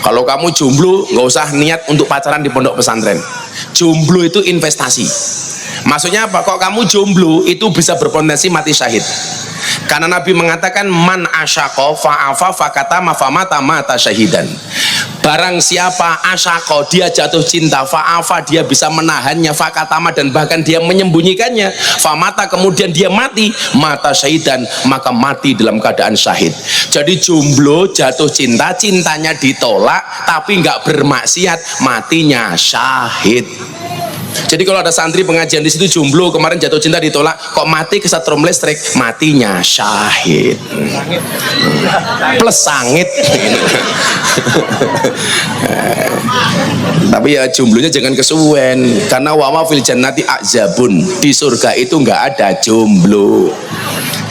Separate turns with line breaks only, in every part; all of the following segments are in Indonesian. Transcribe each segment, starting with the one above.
Kalau kamu jomblo, nggak usah niat untuk pacaran di pondok pesantren. Jomblo itu investasi. Maksudnya apa? Kok kamu jomblo itu bisa berpotensi mati syahid. Karena Nabi mengatakan man asyaqo fa'afa fakatama famata mata syahidan. Barang siapa asyaqo, dia jatuh cinta, fa'afa, dia bisa menahannya, fakatama, dan bahkan dia menyembunyikannya, famata, kemudian dia mati, mata syahidan, maka mati dalam keadaan syahid. Jadi jomblo jatuh cinta, cintanya ditolak tapi nggak bermaksiat, matinya syahid. Jadi kalau ada santri pengajian di situ jomblo, kemarin jatuh cinta ditolak, kok mati kesetrum listrik, matinya syahid. Plus sangit. Tapi ya jomblonya jangan kesuwen, karena wama fil jannati azabun, di surga itu nggak ada jomblo.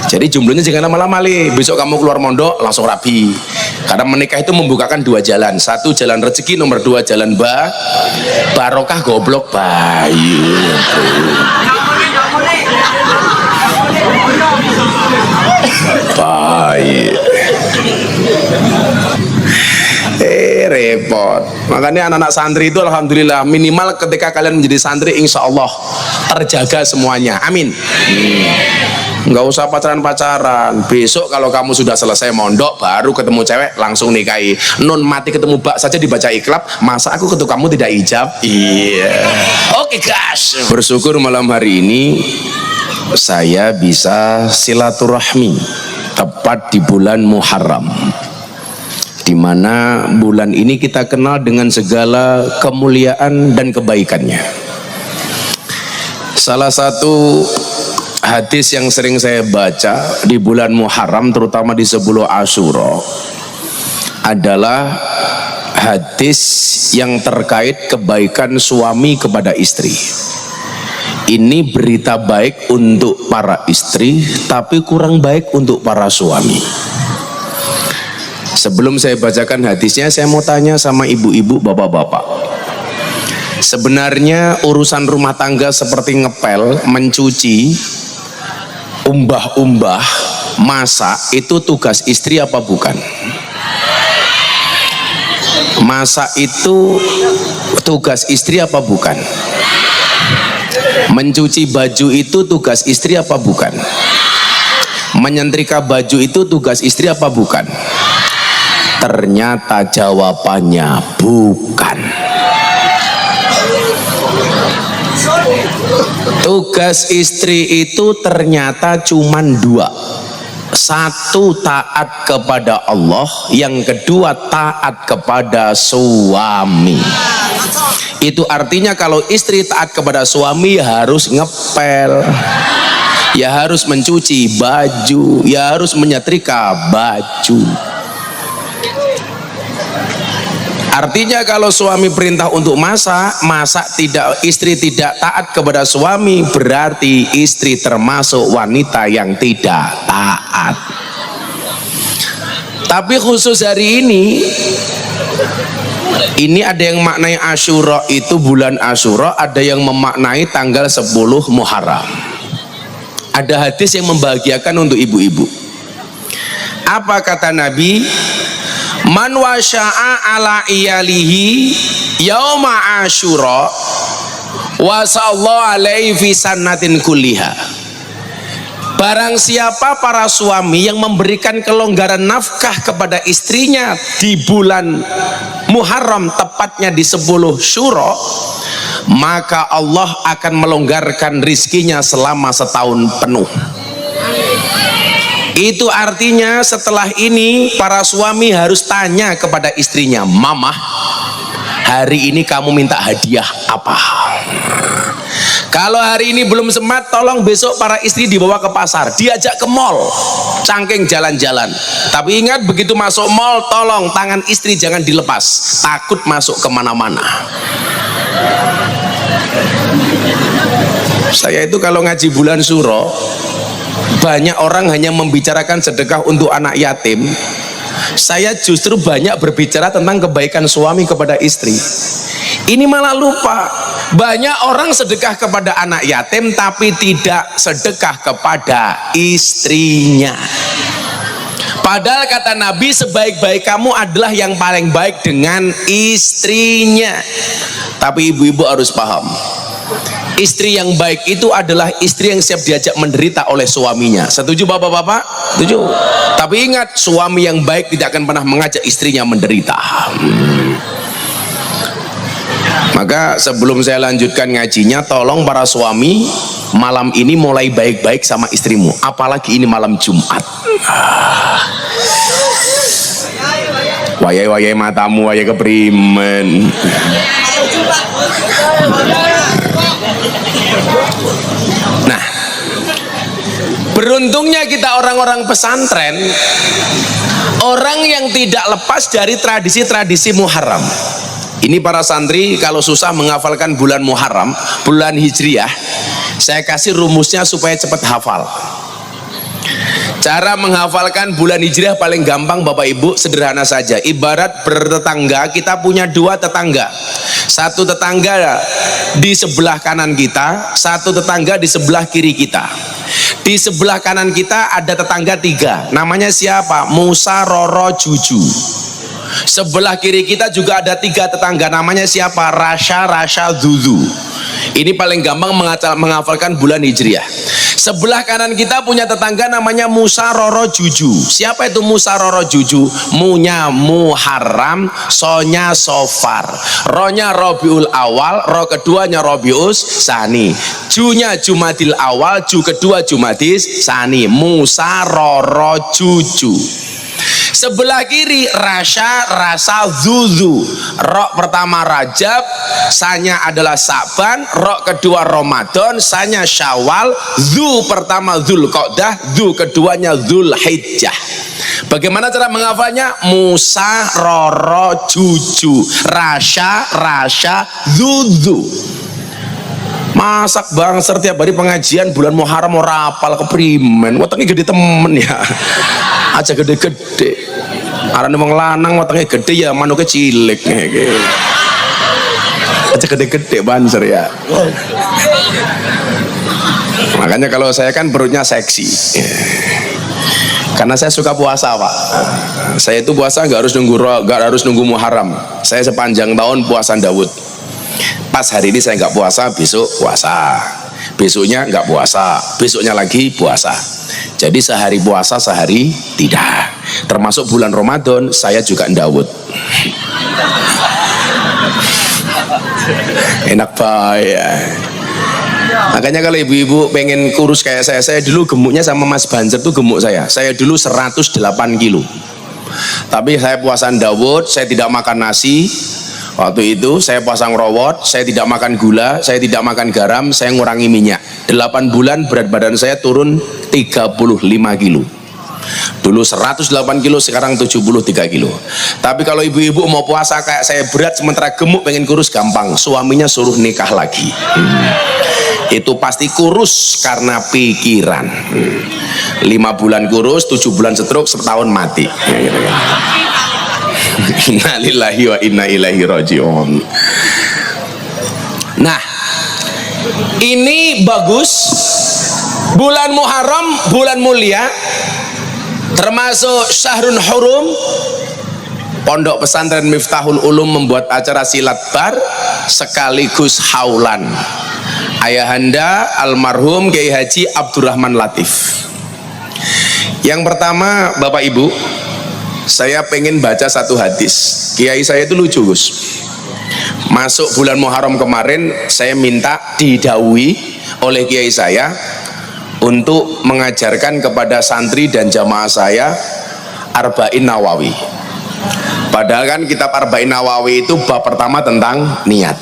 Jadi jomblonya jangan lama-lama li. Besok kamu keluar mondok langsung rabi. Karena menikah itu membukakan dua jalan. Satu jalan rezeki, nomor dua jalan barokah goblok bayi. Bayi. Repot. Makanya anak-anak santri itu alhamdulillah minimal ketika kalian menjadi santri insya Allah terjaga semuanya. Amin. Nggak usah pacaran-pacaran. Besok kalau kamu sudah selesai mondok baru ketemu cewek langsung nikahi. Non mati ketemu bak saja dibaca iklab, masa aku ketemu kamu tidak ijab? Iya. Oke guys, bersyukur malam hari ini saya bisa silaturahmi tepat di bulan Muharram, di mana bulan ini kita kenal dengan segala kemuliaan dan kebaikannya. Salah satu hadis yang sering saya baca di bulan Muharram, terutama di 10 Asyura, adalah hadis yang terkait kebaikan suami kepada istri. Ini berita baik untuk para istri, tapi kurang baik untuk para suami. Sebelum saya bacakan hadisnya, saya mau tanya sama ibu-ibu, bapak-bapak. Sebenarnya urusan rumah tangga seperti ngepel, mencuci, umbah-umbah, masak, itu tugas istri apa bukan? Masak itu tugas istri apa bukan? Mencuci baju itu tugas istri apa bukan? Menyetrika baju itu tugas istri apa bukan? Ternyata jawabannya bukan. Tugas istri itu ternyata cuman dua. Satu, taat kepada Allah. Yang kedua, taat kepada suami. Itu artinya kalau istri taat kepada suami harus ngepel, ya harus mencuci baju, ya harus menyetrika baju. Artinya kalau suami perintah untuk masak, istri tidak taat kepada suami, berarti istri termasuk wanita yang tidak taat. Tapi khusus hari ini ada yang maknai Asyura itu bulan Asyura, ada yang memaknai tanggal 10 Muharram. Ada hadis yang membahagiakan untuk ibu-ibu. Apa kata Nabi? Man wasya'a ala iyalihi yauma Asyura wa sallallahu alaihi fi sannatin kulliha. Barang siapa para suami yang memberikan kelonggaran nafkah kepada istrinya di bulan Muharram, tepatnya di 10 Syuro, maka Allah akan melonggarkan rizkinya selama setahun penuh. Itu artinya setelah ini para suami harus tanya kepada istrinya, "Mama, hari ini kamu minta hadiah apa?" Kalau hari ini belum sempat, tolong besok para istri dibawa ke pasar, diajak ke mall, cangking jalan-jalan. Tapi ingat, begitu masuk mall, tolong tangan istri jangan dilepas, takut masuk kemana-mana. Saya itu kalau ngaji bulan Syuro, banyak orang hanya membicarakan sedekah untuk anak yatim. Saya justru banyak berbicara tentang kebaikan suami kepada istri. Ini malah lupa, banyak orang sedekah kepada anak yatim tapi tidak sedekah kepada istrinya. Padahal kata Nabi, sebaik-baik kamu adalah yang paling baik dengan istrinya. Tapi ibu-ibu harus paham, istri yang baik itu adalah istri yang siap diajak menderita oleh suaminya. Setuju bapak-bapak? Setuju. Tapi ingat, suami yang baik tidak akan pernah mengajak istrinya menderita. Maka sebelum saya lanjutkan ngajinya, tolong para suami malam ini mulai baik-baik sama istrimu, apalagi ini malam Jumat. Wayai matamu, wayai keprimen. Nah, beruntungnya kita orang-orang pesantren, orang yang tidak lepas dari tradisi-tradisi Muharram. Ini para santri kalau susah menghafalkan bulan Muharram, bulan Hijriah, saya kasih rumusnya supaya cepat hafal. Cara menghafalkan bulan Hijriah paling gampang Bapak Ibu, sederhana saja. Ibarat bertetangga, kita punya dua tetangga. Satu tetangga di sebelah kanan kita, satu tetangga di sebelah kiri kita. Di sebelah kanan kita ada tetangga tiga. Namanya siapa? Musa, Roro, Juju. Sebelah kiri kita juga ada tiga tetangga. Namanya siapa? Rasha, Zuzu. Ini paling gampang menghafalkan bulan Hijriah. Sebelah kanan kita punya tetangga namanya Musa, Roro, Juju. Siapa itu Musa, Roro, Juju? Munya Muharram, sonya Sofar, ronya Robiul Awal, ro keduanya Robius Sani, junya Jumadil Awal, ju kedua Jumadis Sani. Musa, Roro, Juju. Sebelah kiri Rasha, Zuzu. Rok pertama Rajab, sanya adalah Sa'ban. Rok kedua Ramadan, sanya Syawal. Zu pertama Dzulqa'dah, zu keduanya Dzulhijjah. Bagaimana cara menghafalnya? Musa, Roro, Juju, Rasha, Zuzu. Masak bangser tiap hari pengajian bulan Muharram ora apal keprimen. Wetenge gede temen ya. Aja gede-gede. Arane wong lanang wetenge gede ya manuke cilik iki. Aja gede-gede banser ya. Makanya kalau saya kan perutnya seksi. Karena saya suka puasa, Pak. Saya itu puasa nggak harus nunggu Muharram. Saya sepanjang tahun puasa Daud. Pas hari ini saya nggak puasa, besok puasa, besoknya nggak puasa, besoknya lagi puasa. Jadi sehari puasa, sehari tidak. Termasuk bulan Ramadan saya juga Daud. Enak banget ya. Makanya kalau ibu-ibu pengen kurus kayak saya dulu gemuknya sama Mas Banjer tuh gemuk saya. Saya dulu 108 kilo. Tapi saya puasa Daud, saya tidak makan nasi. Waktu itu saya pasang rawat, saya tidak makan gula, saya tidak makan garam, saya ngurangi minyak. 8 bulan berat badan saya turun 35 kilo. Dulu 108 kilo, sekarang 73 kilo. Tapi kalau ibu-ibu mau puasa kayak saya berat sementara gemuk pengen kurus gampang, suaminya suruh nikah lagi. Itu pasti kurus karena pikiran. 5 bulan kurus, 7 bulan stroke, setahun mati. Inna lillahi wa inna ilaihi raji'un. Nah, ini bagus. Bulan Muharram, bulan mulia, termasuk Syahrul Hurum. Pondok Pesantren Miftahul Ulum membuat acara silat bar sekaligus haulan. Ayahanda almarhum Kiai Haji Abdurrahman Latif. Yang pertama, Bapak Ibu, saya pengen baca satu hadis. Kiai saya itu lucu, Gus. Masuk bulan Muharram kemarin, saya minta didhawuhi oleh kiai saya untuk mengajarkan kepada santri dan jamaah saya Arba'in Nawawi. Padahal kan kitab Arba'in Nawawi itu bab pertama tentang niat.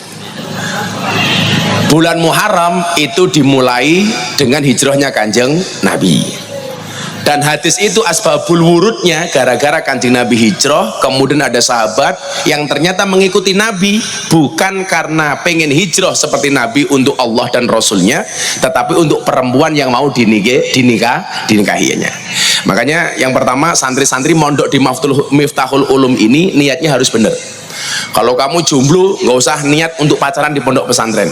Bulan Muharram itu dimulai dengan hijrahnya Kanjeng Nabi. Dan hadis itu asbabul wurudnya gara-gara Kanjeng Nabi hijrah, kemudian ada sahabat yang ternyata mengikuti Nabi bukan karena pengen hijrah seperti Nabi untuk Allah dan Rasulnya, tetapi untuk perempuan yang mau dinikahinya. Makanya yang pertama, santri-santri mondok di Miftahul Ulum ini niatnya harus benar. Kalau kamu jomblo nggak usah niat untuk pacaran di pondok pesantren.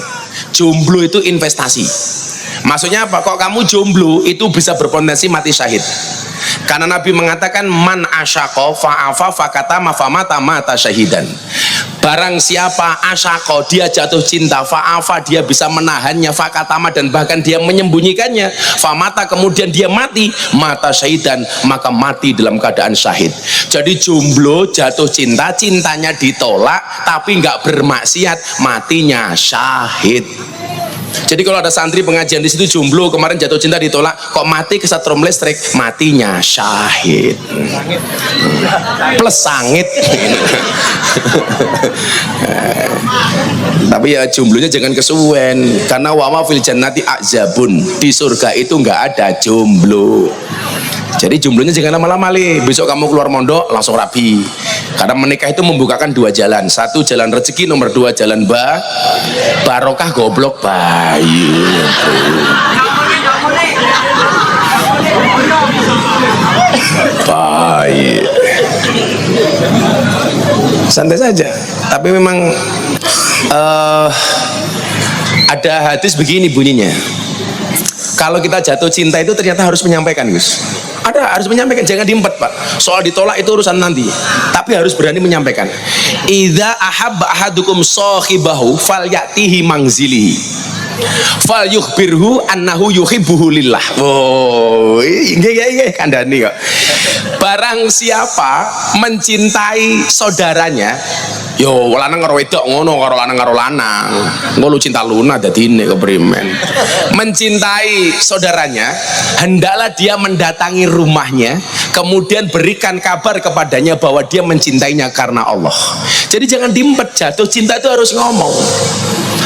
Jomblo itu investasi. Maksudnya apa? Kok kamu jomblo itu bisa berpotensi mati syahid. Karena Nabi mengatakan man asyaqo fa'afa fakatama famata mata syahidan. Barang siapa asyaqo, dia jatuh cinta, fa'afa, dia bisa menahannya, fakatama, dan bahkan dia menyembunyikannya, famata, kemudian dia mati, mata syahidan, maka mati dalam keadaan syahid. Jadi jomblo jatuh cinta, cintanya ditolak tapi nggak bermaksiat, matinya syahid. Jadi kalau ada santri pengajian di situ jomblo, kemarin jatuh cinta ditolak, kok mati kesetrum listrik, matinya syahid. Plus sangit. Tapi ya jomblonya jangan kesuwen, karena wama fil jannati azabun, di surga itu nggak ada jomblo. Jadi jomblonya jangan lama-lama li. Besok kamu keluar mondok langsung rabi. Karena menikah itu membukakan dua jalan. Satu jalan rezeki, nomor dua jalan barokah goblok bayi. Baik. Santai saja. Tapi memang ada hadis begini bunyinya. Kalau kita jatuh cinta itu ternyata harus menyampaikan, Gus. Ada, harus menyampaikan, jangan diempet, Pak. Soal ditolak itu urusan nanti, tapi harus berani menyampaikan. Idza ahabba ahadukum sahibahu falyatihi manzilihi falyukhbirhu annahu yuhibbuhu lillah. Oh, nggih kandhani kok. Barang siapa mencintai saudaranya, yo lanang karo wedok ngono, karo lanang karo lanang. Engko lu cinta luna dadine keprimen. Mencintai saudaranya, hendaklah dia mendatangi rumahnya, kemudian berikan kabar kepadanya bahwa dia mencintainya karena Allah. Jadi jangan diempet, jatuh cinta itu harus ngomong.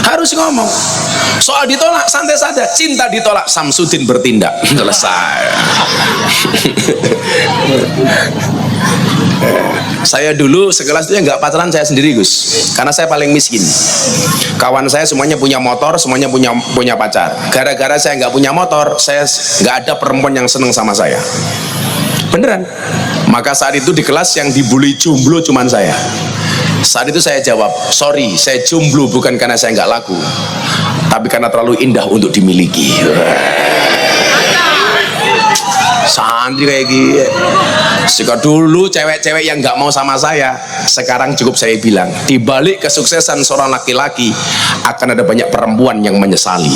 Harus ngomong. Soal ditolak santai saja, cinta ditolak Samsudin bertindak. Selesai. Saya dulu sekelas itu nggak pacaran saya sendiri, Gus, karena saya paling miskin. Kawan saya semuanya punya motor, semuanya punya pacar. Gara-gara saya nggak punya motor, saya nggak ada perempuan yang seneng sama saya. Beneran. Maka saat itu di kelas yang dibully jomblo cuman saya. Saat itu saya jawab, sorry, saya jomblo bukan karena saya nggak laku, tapi karena terlalu indah untuk dimiliki. Santri kayak gini. Jika dulu cewek-cewek yang nggak mau sama saya, sekarang cukup saya bilang, di balik kesuksesan seorang laki-laki akan ada banyak perempuan yang menyesali.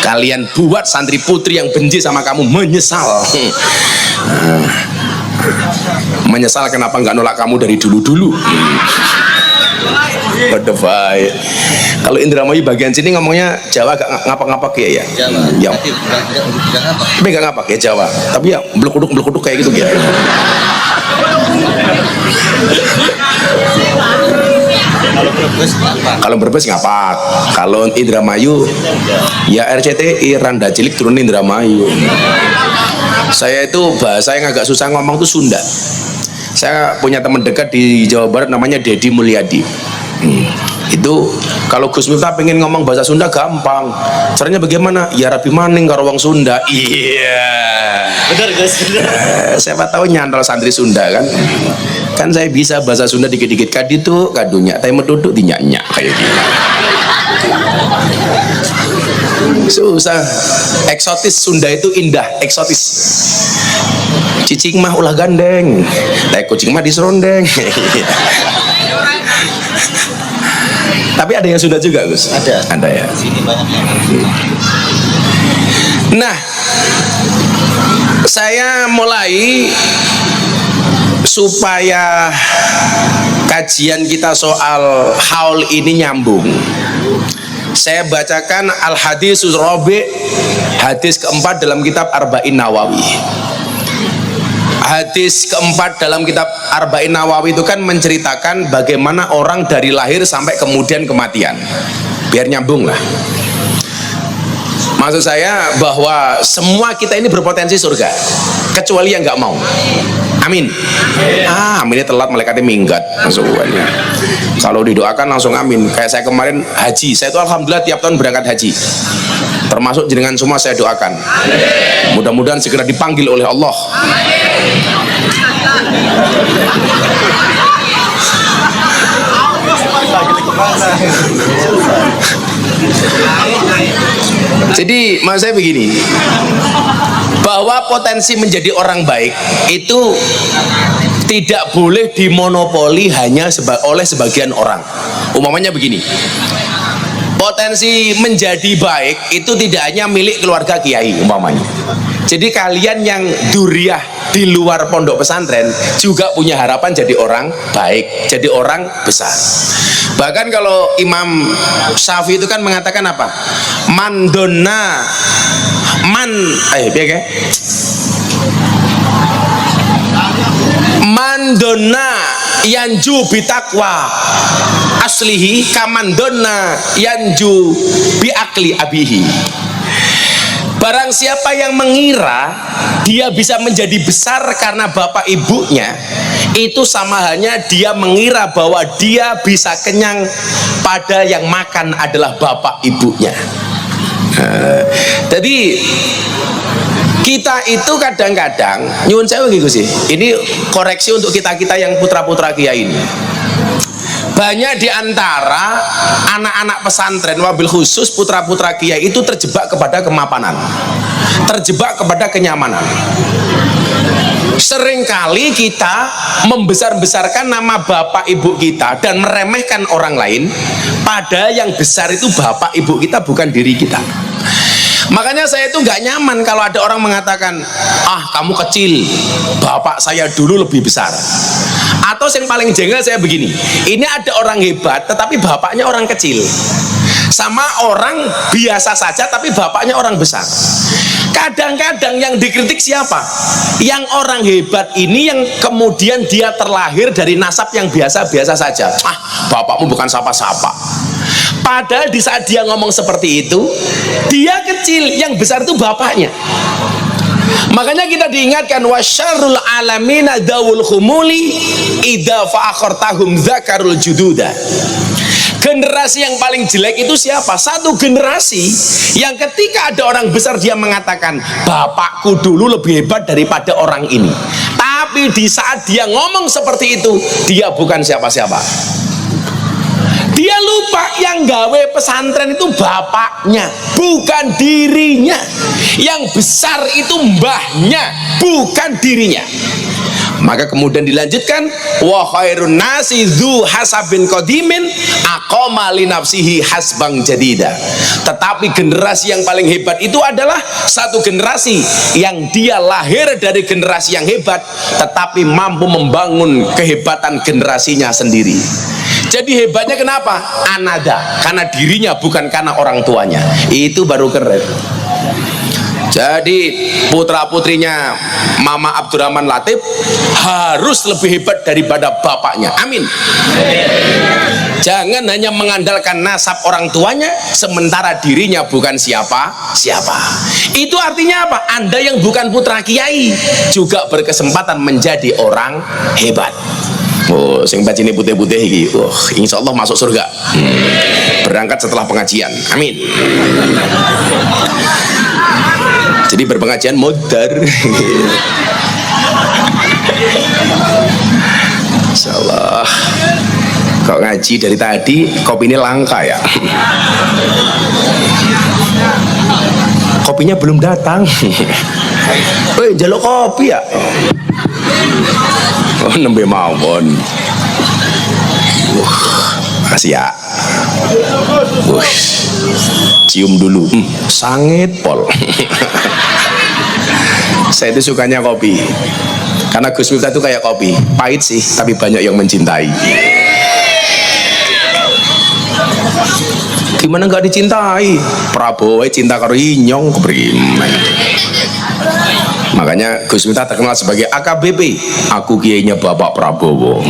Kalian buat santri putri yang benci sama kamu menyesal. Menyesal kenapa nggak nolak kamu dari dulu-dulu. Berdebay. Kalau Indramayu bagian sini ngomongnya Jawa gak ngapak-ngapak ya?
Jawa.
Ya. Tapi nggak ngapak ya Jawa. Tapi ya belukuduk kayak gitu ya. Kalau Brebes ngapak. Kalau Indramayu ya RCTI Randa Cilik turun Indramayu. Saya itu bahasa yang agak susah ngomong tuh Sunda. Saya punya teman dekat di Jawa Barat namanya Dedi Mulyadi. Itu kalau Gus Miftah pengen ngomong bahasa Sunda gampang. Caranya bagaimana? Ya Rabi maning karo wong Sunda. Iya.
Benar, Gus.
Siapa tahu nyantol santri Sunda kan. Kan saya bisa bahasa Sunda dikit-dikit kaditu kadunya, tapi meduduk dinyak-nyak kayak gitu. Susah. Eksotis Sunda itu indah, eksotis. Cicing mah ulah gandeng, kucing mah diserondeng. Tapi ada yang Sunda juga, Gus?
Ada
ya.
Sini banyak yang.
Nah, saya mulai supaya kajian kita soal haul ini nyambung. Saya bacakan Al-Hadisus Rabi', hadis keempat dalam kitab Arba'in Nawawi. Hadis keempat dalam kitab Arba'in Nawawi itu kan menceritakan bagaimana orang dari lahir sampai kemudian kematian. Biar nyambung lah. Maksud saya bahwa semua kita ini berpotensi surga, kecuali yang nggak mau. Amin. Aminnya telat, malaikatnya minggat. Kalau didoakan langsung amin. Kayak saya kemarin haji, saya itu alhamdulillah tiap tahun berangkat haji. Termasuk jenengan semua saya doakan. Mudah-mudahan segera dipanggil oleh Allah. Jadi maksud saya begini, bahwa potensi menjadi orang baik itu tidak boleh dimonopoli hanya oleh sebagian orang. Umpamanya begini, potensi menjadi baik itu tidak hanya milik keluarga kiai umpamanya. Jadi kalian yang duriah di luar pondok pesantren juga punya harapan jadi orang baik, jadi orang besar. Bahkan kalau Imam Syafi'i itu kan mengatakan apa? Mandona man mandona yanju bitakwa aslihi kamandona yanju biakli abihi. Barang siapa yang mengira dia bisa menjadi besar karena bapak ibunya, itu sama halnya dia mengira bahwa dia bisa kenyang pada yang makan adalah bapak ibunya. Jadi kita itu kadang-kadang nyuwun sewu gitu sih. Ini koreksi untuk kita-kita yang putra-putra kiai ini. Banyak di antara anak-anak pesantren wabil khusus putra-putra kiai itu terjebak kepada kemapanan, terjebak kepada kenyamanan. Seringkali kita membesar-besarkan nama bapak ibu kita dan meremehkan orang lain, padahal yang besar itu bapak ibu kita, bukan diri kita. Makanya saya itu nggak nyaman kalau ada orang mengatakan, ah kamu kecil, bapak saya dulu lebih besar. Atau yang paling jengkel saya begini, ini ada orang hebat tetapi bapaknya orang kecil, sama orang biasa saja tapi bapaknya orang besar. Kadang-kadang yang dikritik siapa? Yang orang hebat ini yang kemudian dia terlahir dari nasab yang biasa-biasa saja. Ah, bapakmu bukan sapa-sapa. Padahal di saat dia ngomong seperti itu, dia kecil, yang besar itu bapaknya. Makanya kita diingatkan, wasyarrul alamina dawul khumuli idza fa'akhartahum dzakarul jududa. Generasi yang paling jelek itu siapa? Satu generasi yang ketika ada orang besar dia mengatakan, bapakku dulu lebih hebat daripada orang ini. Tapi di saat dia ngomong seperti itu, dia bukan siapa-siapa. Dia lupa yang gawe pesantren itu bapaknya, bukan dirinya. Yang besar itu mbahnya, bukan dirinya. Maka kemudian dilanjutkan, wa khairun nasi dzu hasabin qadimin aqama li nafsihi hasbang jadida. Tetapi generasi yang paling hebat itu adalah satu generasi yang dia lahir dari generasi yang hebat tetapi mampu membangun kehebatan generasinya sendiri. Jadi hebatnya kenapa? Anada, karena dirinya, bukan karena orang tuanya. Itu baru keren. Jadi putra putrinya Mama Abdurrahman Latif harus lebih hebat daripada bapaknya. Amin. Jangan hanya mengandalkan nasab orang tuanya sementara dirinya bukan siapa-siapa. Itu artinya apa? Anda yang bukan putra kiai juga berkesempatan menjadi orang hebat. Oh, sing bajine putih-putih iki. Oh, insyaallah masuk surga. Berangkat setelah pengajian. Amin. Jadi berpengajian modar. Insyaallah. Kok ngaji dari tadi kopi ini langka ya? Kopinya belum datang. Woi, njaluk kopi ya? Oh, nembe mawon. Makasih ya. Cium dulu. Sangit pol. Saya itu sukanya kopi. Karena Gus Miftah itu kayak kopi, pahit sih, tapi banyak yang mencintai. Gimana nggak dicintai? Prabowo cinta karo Inyong keprimen. Makanya Gus Miftah terkenal sebagai AKBP, aku kiainya Bapak Prabowo.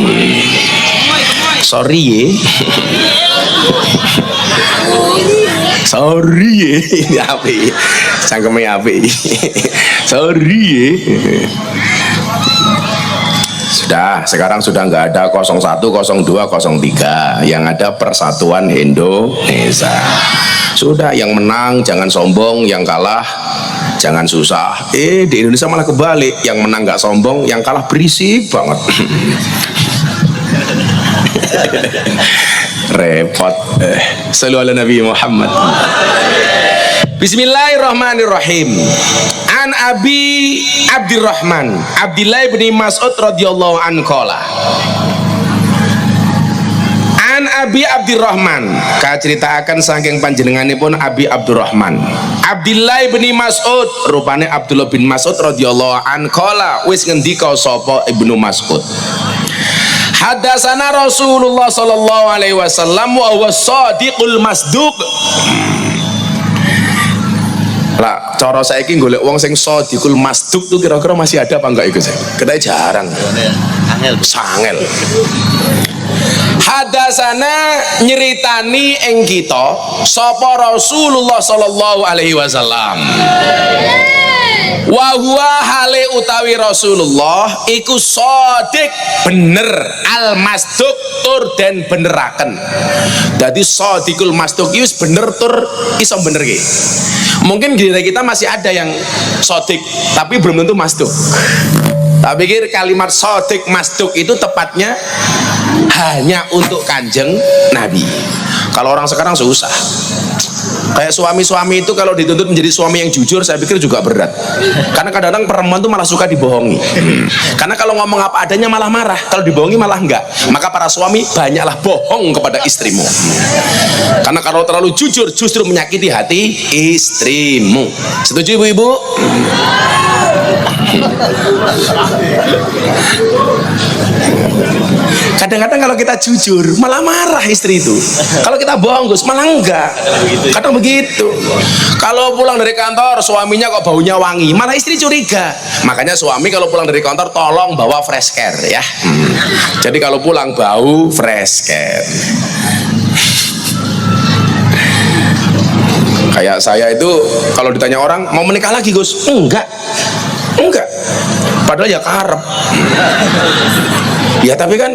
Sorry ye. Sorry ye. Ini api, cangkemnya api. Sorry ye. Sudah, sekarang sudah nggak ada 01, 02, 03, yang ada Persatuan Indonesia. Sudah, yang menang jangan sombong, yang kalah jangan susah. Di Indonesia malah kebalik, yang menang nggak sombong, yang kalah berisik banget. Repot. Sallu ala Nabi Muhammad. Bismillahirrahmanirrahim. An Abi Abdurrahman Abdillah bin Mas'ud radhiyallahu anhu qala. An Abi Abdurrahman kaceritakan saking panjenenganipun Abi Abdurrahman Abdillah bin Mas'ud rupane Abdullah bin Mas'ud radhiyallahu anhu qala wis ngendika sapa Ibnu Mas'ud. Hadasana Rasulullah sallallahu alaihi wasallam wa huwa shadiqul masduq. Lah cara saiki golek wong sing shadiqul masduq tuh kira-kira masih ada apa enggak iku sih? Ketake jarang.
Angel.
Sangel. Hadasana nyeritani ing kita sapa Rasulullah sallallahu alaihi wasallam. Wa huwa hale utawi Rasulullah iku shadiq bener al masduq tur den beneraken. Dadi shadiqul masduq wis bener tur iso bener ki. Mungkin di kita masih ada yang shadiq tapi belum tentu masduq. Tak pikir kalimat shadiq masduq itu tepatnya hanya untuk kanjeng Nabi. Kalau orang sekarang susah. Kayak suami-suami itu kalau dituntut menjadi suami yang jujur, saya pikir juga berat. Karena kadang-kadang perempuan tuh malah suka dibohongi. Karena kalau ngomong apa adanya malah marah, kalau dibohongi malah enggak. Maka para suami banyaklah bohong kepada istrimu. Karena kalau terlalu jujur justru menyakiti hati istrimu. Setuju ibu-ibu? Kadang-kadang kalau kita jujur malah marah istri itu. Kalau kita bohong Gus malah enggak. Kadang begitu. Kalau pulang dari kantor suaminya kok baunya wangi, malah istri curiga. Makanya suami kalau pulang dari kantor tolong bawa fresh care ya. Jadi kalau pulang bau fresh care. Kayak saya itu kalau ditanya orang mau menikah lagi Gus, enggak. Padahal ya karep. Ya tapi kan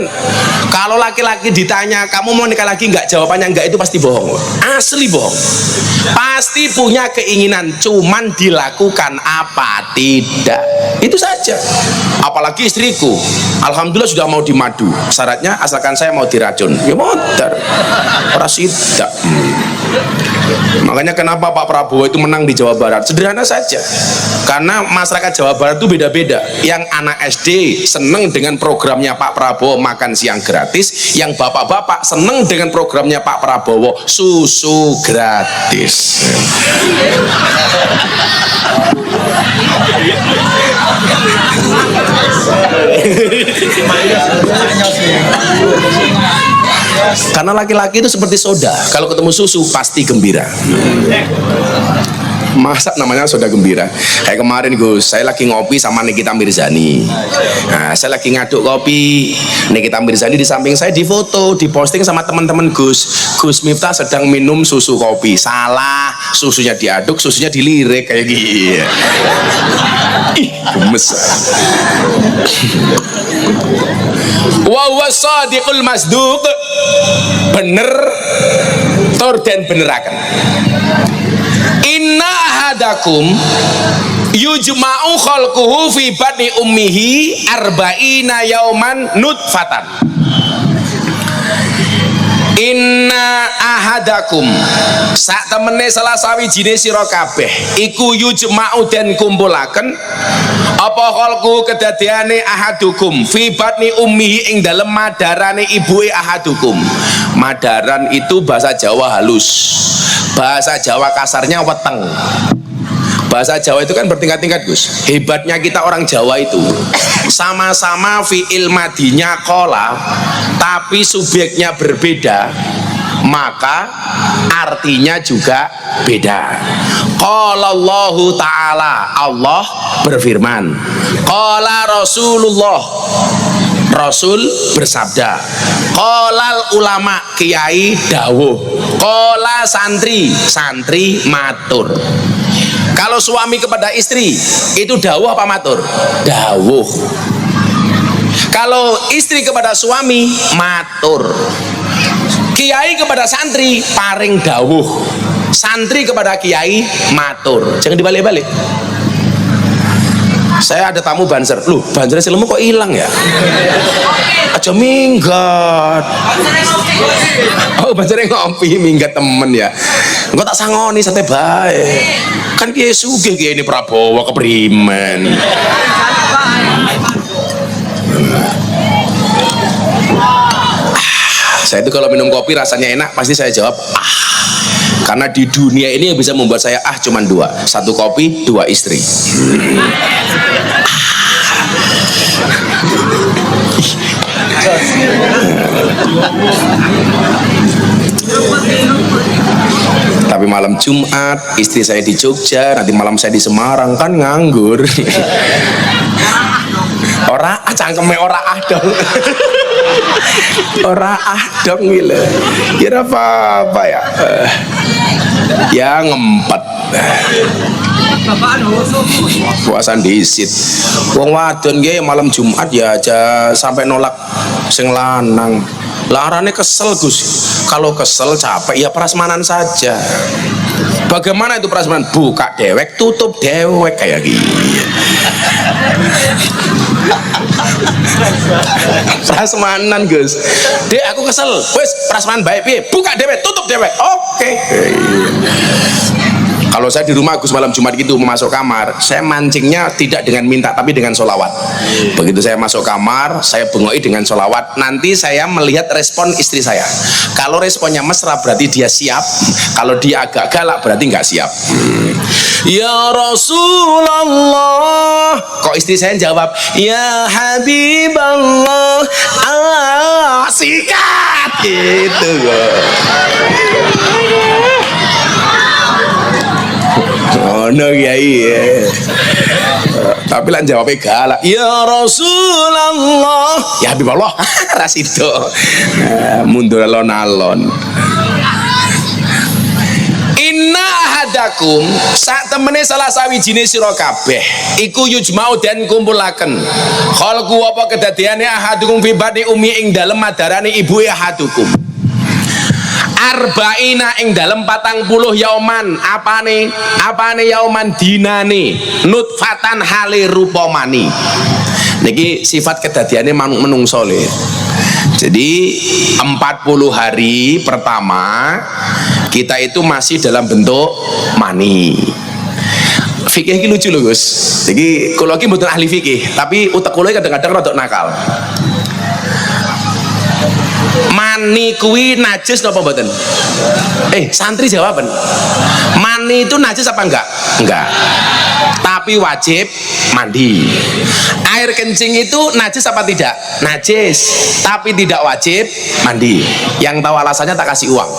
kalau laki-laki ditanya kamu mau nikah lagi enggak, jawabannya enggak itu pasti bohong. Asli bohong. Pasti punya keinginan, cuman dilakukan apa tidak. Itu saja. Apalagi istriku, alhamdulillah sudah mau dimadu. Syaratnya asalkan saya mau diracun. Ya modar. Ora sidak. Makanya kenapa Pak Prabowo itu menang di Jawa Barat? Sederhana saja. Karena masyarakat Jawa Barat itu beda-beda. Yang anak SD seneng dengan programnya Pak Prabowo makan siang gratis, yang bapak-bapak seneng dengan programnya Pak Prabowo susu gratis. Karena laki-laki itu seperti soda, kalau ketemu susu pasti gembira. Masa namanya soda gembira? Kayak kemarin Gus, saya lagi ngopi sama Nikita Mirzani. Nah, saya lagi ngaduk kopi, Nikita Mirzani di samping saya, difoto, diposting sama teman-teman Gus. Gus Miftah sedang minum susu kopi. Salah, susunya diaduk, susunya dilirik kayak gini. Ih, gemes. Wa huwa shadiqul masduq. Bener tur den beneraken. Inna ahadakum yujma'u khalquhu fi batni ummihi arba'ina yauman nutfatan. Inna ahadakum sak temene salah sawijine sira kabeh iku yujma'u den kumpulaken apa khalqu kedadeane ahadukum fi batni ummihi ing dalem madarane ibuke ahadukum. Madaran itu bahasa Jawa halus, bahasa Jawa kasarnya weteng. Bahasa Jawa itu kan bertingkat-tingkat Gus. Hebatnya kita orang Jawa itu sama-sama fi'il madinya kola, tapi subjeknya berbeda, maka artinya juga beda. Qala Allahu ta'ala, Allah berfirman. Qala Rasulullah, Rasul bersabda. Qolal ulama, kiai dawuh. Qola santri, santri matur. Kalau suami kepada istri itu dawuh apa matur? Dawuh. Kalau istri kepada suami matur. Kiai kepada santri paring dawuh. Santri kepada kiai matur. Jangan dibalik-balik. Saya ada tamu Banser. Loh, Banser silemu kok hilang ya? Aja minggat. Oh, Banser ngopi, minggat temen ya. Engko tak sangoni sate bae. Kan kiye sugih kiye ini Prabowo keprimen. Saya itu kalau minum kopi rasanya enak pasti saya jawab karena di dunia ini yang bisa membuat saya cuman dua, satu kopi, dua istri. Tapi malam Jumat istri saya di Jogja, nanti malam saya di Semarang, kan nganggur. Ora cangkeme ora dong. Ora dong gila. Kira apa ya? Ya ngempet. Puasan disit. Wong wadon nggih malam Jumat ya aja sampai nolak sing lanang. Larane kesel Gus. Kalau kesel capek ya prasmanan saja. Bagaimana itu prasmanan? Buka dewek, tutup dewek kayak gini. Prasmanan Gus. Dek aku kesel. Wes prasmanan baik piye? Buka dewek, tutup dewek. Oke. Kalau saya di rumah Gus malam Jumat gitu masuk kamar, saya mancingnya tidak dengan minta tapi dengan sholawat. Begitu saya masuk kamar, saya bengoi dengan sholawat. Nanti saya melihat respon istri saya. Kalau responnya mesra berarti dia siap. Kalau dia agak galak berarti nggak siap. Ya Rasulullah. Kok istri saya jawab, Ya Habiballah. Sikat gitu kok. Oh no kiai. Tapi lan jawabnya galak. Ya Rasulullah. Ya Habibullah. Rasido. Mundur alon-alon. Inna ahadakum sak temene salah sawijine sira kabeh iku yujma'u den kumpulaken. Khalqu apa kedadiane ahadukum fi badi umi ing dalem madarane ibuke ahadukum. Arba'ina ing dalem 40 yauman apane yauman dinane nutfatan hale rupa mani. Niki sifat kedadiane manuk menungso le. Jadi 40 hari pertama kita itu masih dalam bentuk mani. Fikih iki lucu lho Gus. Jadi kalau iki mboten ahli fikih, tapi utek kula kadang-kadang rada nakal. Mani kuwi najis napa mboten? Santri jawaban. Mani itu najis apa enggak? Enggak. Tapi wajib mandi. Air kencing itu najis apa tidak? Najis. Tapi tidak wajib mandi. Yang tahu alasannya tak kasih uang.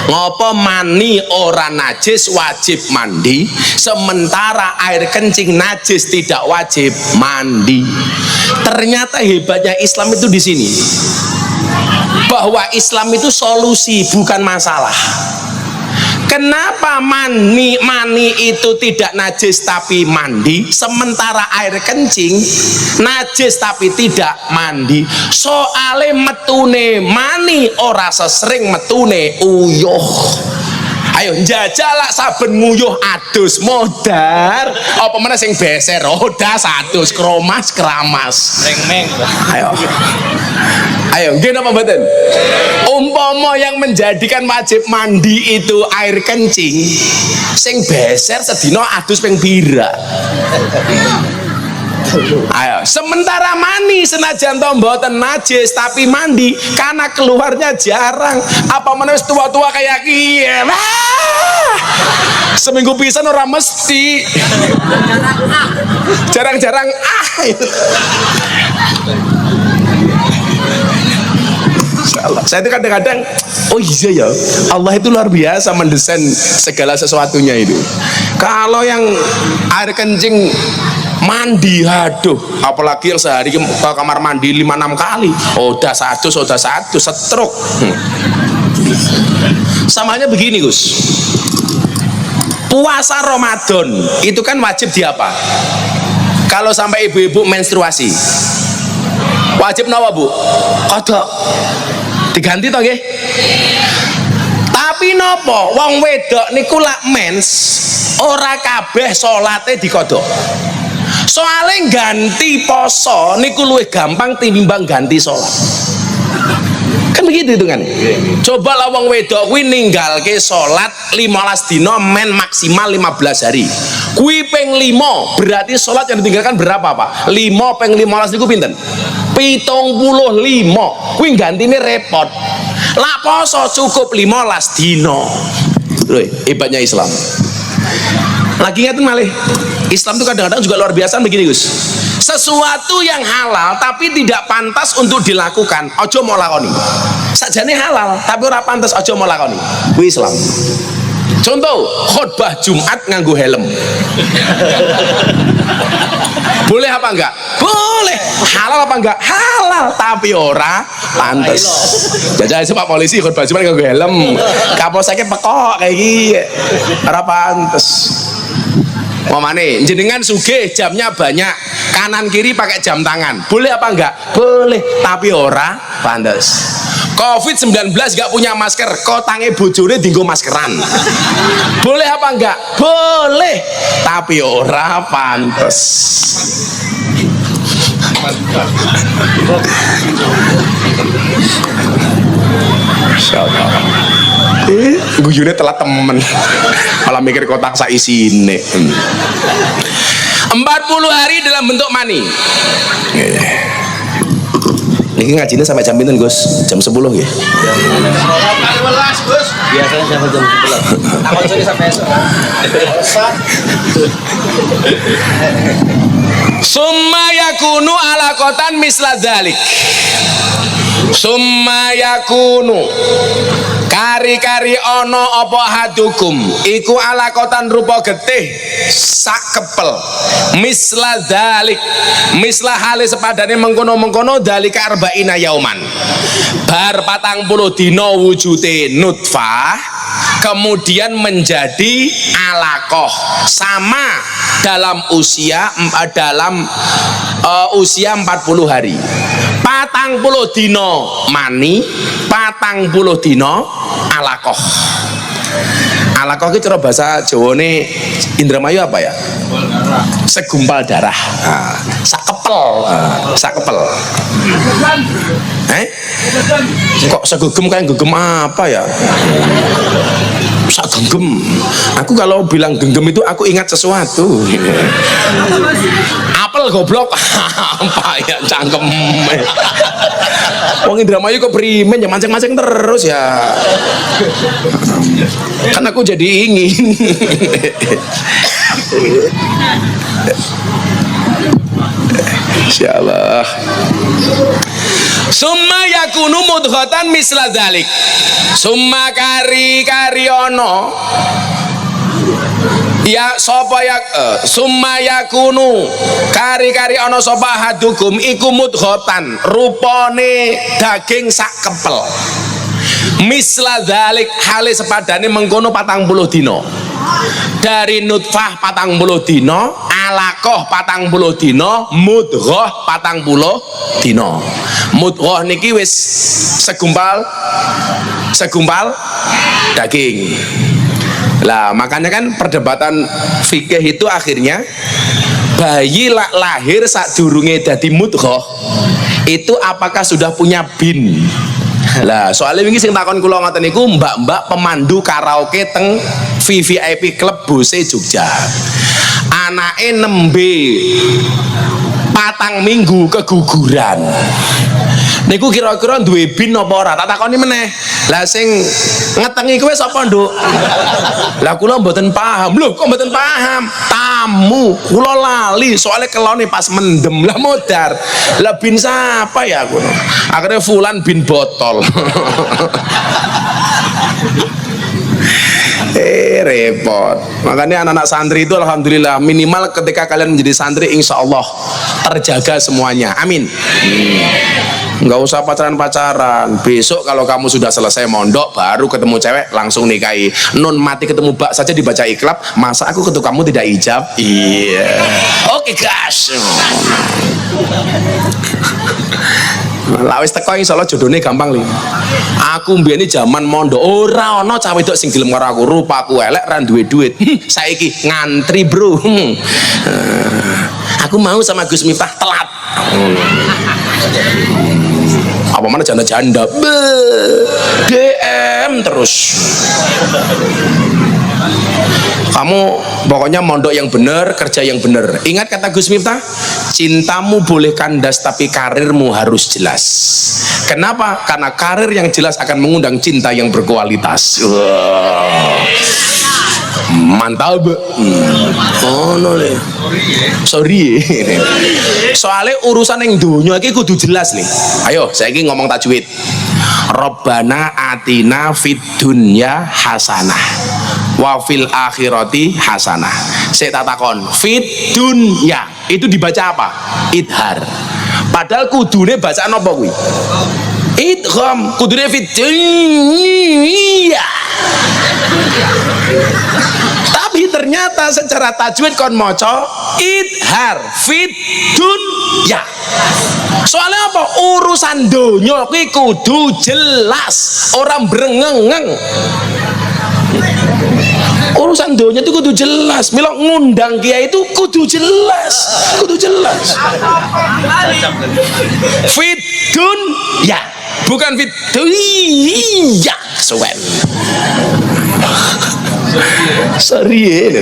Ngopo mani ora najis wajib mandi, sementara air kencing najis tidak wajib mandi. Ternyata hebatnya Islam itu di sini. Bahwa Islam itu solusi bukan masalah. Kenapa mani itu tidak najis tapi mandi, sementara air kencing najis tapi tidak mandi? Soale metune mani ora sesering metune uyuh. Ayo njajalak saben nguyuh adus modar apa meneh sing beser roda adus kromas keramas
Meng-meng.
Ayo nggih napa mboten? Umpama yang menjadikan wajib mandi itu air kencing, sing beser sedina adus ping pira? Ayo, sementara mani senajan to mboten najis tapi mandi karena keluarnya jarang. Apa meneh tua-tua kayak kiye? Seminggu pisan ora mesti. Jarang-jarang Saya itu kadang-kadang oh iya ya, Allah itu luar biasa mendesain segala sesuatunya itu. Kalau yang air kencing mandi, aduh, apalagi yang sehari ke kamar mandi 5-6 kali, udah satu setruk. Samanya begini Gus, puasa Ramadan itu kan wajib di apa? Kalau sampai ibu-ibu menstruasi wajib nawa Bu? Kodok diganti toh nggih? Tapi nopo wong wedok niku lak mens ora kabeh salate dikodok. Soalnya ganti poso niku luwih gampang tinimbang ganti sholat. Kan begitu itu kan. Coba lah wong wedok kuwi ninggalke salat 15 dina men maksimal 15 hari. Kuwi ping 5, berarti salat yang ditinggalkan berapa, Pak? 5 ping 15 niku pinten? 75. Kuwi gantine repot. Lah poso cukup 15 dina. Lho, hebatnya Islam. Lagi ngeten malih. Islam itu kadang-kadang juga luar biasa begini, Gus. Sesuatu yang halal tapi tidak pantas untuk dilakukan, ojo mau lakoni. Sajane halal tapi ora pantas, ojo mau lakoni. Kuwi Islam. Contoh, khutbah Jumat nganggo helm. Boleh apa enggak? Boleh. Halal apa enggak? Halal, tapi ora pantas. Jajal Pak polisi khutbah Jumat nganggo helm. Kapolseknya pekok kayak gini. Ora pantas. Mamane jenengan sugih jamnya banyak, kanan kiri pakai jam tangan, boleh apa enggak? Boleh, tapi ora pantes. Covid-19 gak punya masker, kotange bojone dienggo maskeran, boleh apa enggak? Boleh, tapi ora pantes. Insyaallah. Guyune telat temen, malah mikir kotak sak isine. 40 hari dalam bentuk mani. Niki ngajinya sampai jam pinten, Gus? Jam 10 nggih.
Jam 11, Gus. Biasanya sampai jam 11. Aku jadi sampai esok.
Summa yakunu alaqatan misla dzalik. Summa yakunu kari-kari ono apa hadukum iku alakotan rupa getih sak kepel misla dalik misla hale sepadane mengkono-mengkono dalika arba'ina yauman bar 40 dina wujute nutfah kemudian menjadi alakoh sama dalam usia 40 hari 40 dina mani 40 dina alakoh. Alakoh itu cara bahasa Jawane Indramayu apa ya? Segumpal darah. Sakepel. Kok segegem kayak gegem apa ya? Sak genggem. Aku kalau bilang genggem itu aku ingat sesuatu. Apel goblok. Apa ya cangkem. Wong Indramayu kok primen ya mancing-mancing terus ya. Kan aku jadi ingin. Insyaallah. Summa yakunu mudghatan misla dzalik. Summa kari ono ya sapa ya summa yakunu kari ono sapa hadukum iku mudghatan rupane daging sak kepel misla dzalik hale sepadane mengkono 40 dina dari nutfah 40 dina alaqah 40 dina mudghah 40 dina. Mudghah niki wis segumpal daging. Lah makanya kan perdebatan fikih itu akhirnya bayi lahir sadurunge dadi mudghah itu apakah sudah punya bin? Lah soalnya wingi sing takon kula ngoten niku mbak-mbak pemandu karaoke teng VVIP Club Bose Jogja. Anake nembe 4 minggu keguguran. Niku kira-kira duwe bin apa ora? Tak takoni meneh. Lah sing ngetengi kowe sapa, Nduk? Lah kula mboten paham. Lho, kok mboten paham? Tamu, kula lali soalnya kelone pas mendem. Lah modar. Lah bin siapa ya aku? Akhirnya Fulan bin botol. Repot. Makanya anak-anak santri itu alhamdulillah minimal ketika kalian menjadi santri insya Allah terjaga semuanya. Amin. Nggak usah pacaran-pacaran. Besok kalau kamu sudah selesai mondok baru ketemu cewek langsung nikahi. Nun mati ketemu bak saja dibaca iklab. Masa aku ketemu kamu tidak ijab? Iya. Oke guys. Lawis teko insyaallah jodone gampang li. Aku mbiyene jaman mondok ora ana cah wedok sing gelem karo aku, rupaku elek ra duwe duit. Saiki ngantri, Bro. Aku mau sama Gus Miftah telat. Apa mana janda-janda DM terus. Kamu pokoknya mondok yang benar, kerja yang benar. Ingat kata Gus Miftah, cintamu boleh kandas tapi karirmu harus jelas. Kenapa? Karena karir yang jelas akan mengundang cinta yang berkualitas. Wow. Mantap. Oh no le. Sorry. Soalnya urusan yang dunia iki kudu jelas nih. Ayo, saya ini ngomong tajwid. Robbana atina fid dunya hasanah wa fil akhirati hasanah. Saya tak takon, fid dunya itu dibaca apa? Idhar. Padahal kudune bacaan apa kuwi? Idgham. Kudune fid dunya. Tapi ternyata secara tajwid kon maca idhar fid dunya. Soalnya apa? Urusan donya kuwi kudu jelas, orang brengengeng. Urusan donya itu kudu jelas. Mila ngundang kiai itu kudu jelas, kudu jelas. Fit dunya, bukan fit dunya. Suwen. Sorry ya.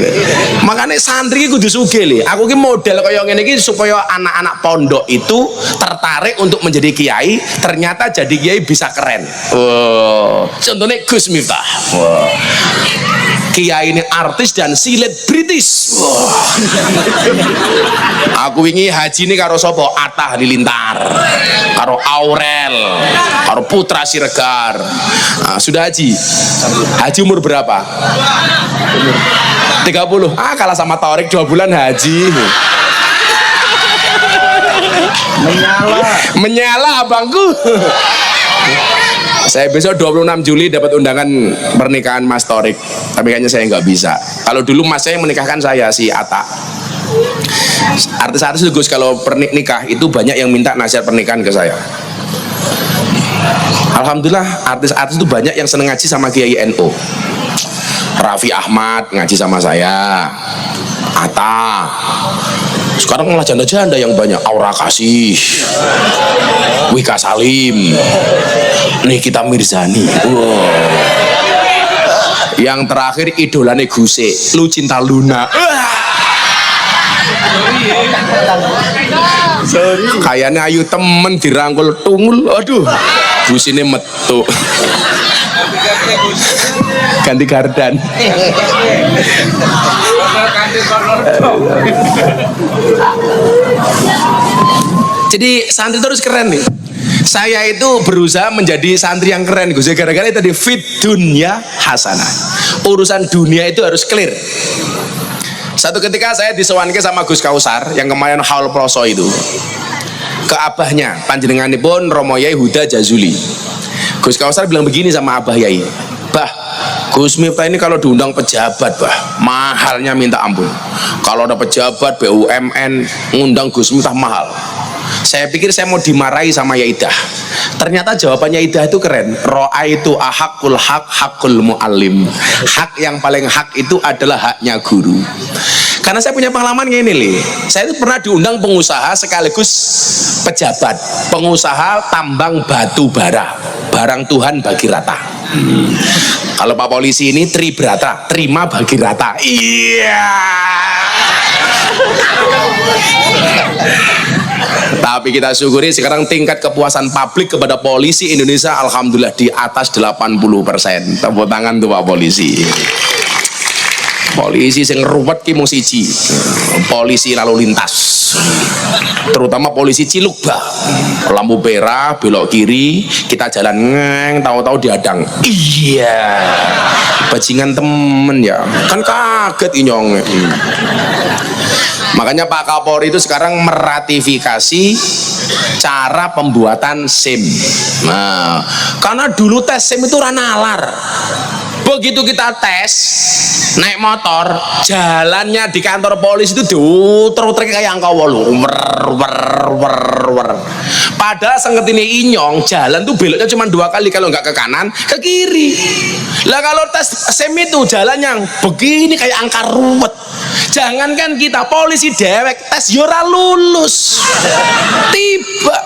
Makanya santri kudu sugih lho. Aku ki model kaya ngene iki supaya anak-anak pondok itu tertarik untuk menjadi kiai, ternyata jadi kiai bisa keren. Oh, contohnya Gus Miftah. Wow. Kiai ini artis dan silet British. Wow. Aku wingi haji ini karo sapa? Atta Halilintar, karo Aurel, karo Putra Siregar. Nah, sudah haji. Haji umur berapa? 30. Kalah sama Torik 2 bulan haji. Menyala abangku. Saya besok 26 Juli dapat undangan pernikahan Mas Torik, tapi kayaknya saya nggak bisa. Kalau dulu Mas saya menikahkan saya, si Atta. Artis-artis Gus kalau nikah itu banyak yang minta nasihat pernikahan ke saya. Alhamdulillah artis-artis itu banyak yang seneng ngaji sama Kiai NU. Raffi Ahmad ngaji sama saya, Atta. Sekarang malah janda-janda yang banyak. Aura Kasih, Wika Salim, Nikita Mirzani. Wow. Yang terakhir idolane Guse, Lu Cinta Luna. Kayaknya ayu temen dirangkul tungul. Aduh, Guse ini metu. Ganti gardan. Jadi santri terus keren nih. Saya itu berusaha menjadi santri yang keren Gus. Gara-gara tadi fit dunya hasanah. Urusan dunia itu harus clear. Satu ketika saya disewanke sama Gus Kausar yang kemarin haul ploso itu. Ke abahnya, panjenenganipun Romo Yai Huda Jazuli. Gus Kausar bilang begini sama Abah Yai, "Bah, Gus Miftah ini kalau diundang pejabat, bah, mahalnya minta ampun. Kalau ada pejabat BUMN ngundang Gus Miftah mahal." Saya pikir saya mau dimarahi sama Yaidah. Ternyata jawabannya Yaidah itu keren. Ro'a itu ahakul hak hakul mu'alim. Hak yang paling hak itu adalah haknya guru. Karena saya punya pengalaman gini nih. Saya itu pernah diundang pengusaha sekaligus pejabat. Pengusaha tambang batu bara. Barang Tuhan bagi rata. Kalau Pak Polisi ini tribrata, terima bagi rata. Iya. Tapi kita syukuri sekarang tingkat kepuasan publik kepada polisi Indonesia alhamdulillah di atas 80%. Tepuk tangan tuh Pak Polisi. Polisi sing ruwet ki mung siji. Polisi lalu lintas. Terutama polisi Ciluk, bah. Lampu merah belok kiri, kita jalan ngeng, tahu-tahu dihadang. Iya. Bajingan temen ya. Kan kaget inyong. Makanya Pak Kapolri itu sekarang meratifikasi cara pembuatan SIM. Nah, karena dulu tes SIM itu nalar. Begitu kita tes naik motor, jalannya di kantor polisi itu diuter-uter kayak angka 8. Padahal sengket ini inyong, jalan tuh beloknya cuma 2 kali, kalau nggak ke kanan, ke kiri. Lah kalau tes SIM itu jalan yang begini kayak angka ruwet. Jangankan kita, polisi dewek tes yora lulus. Tiba.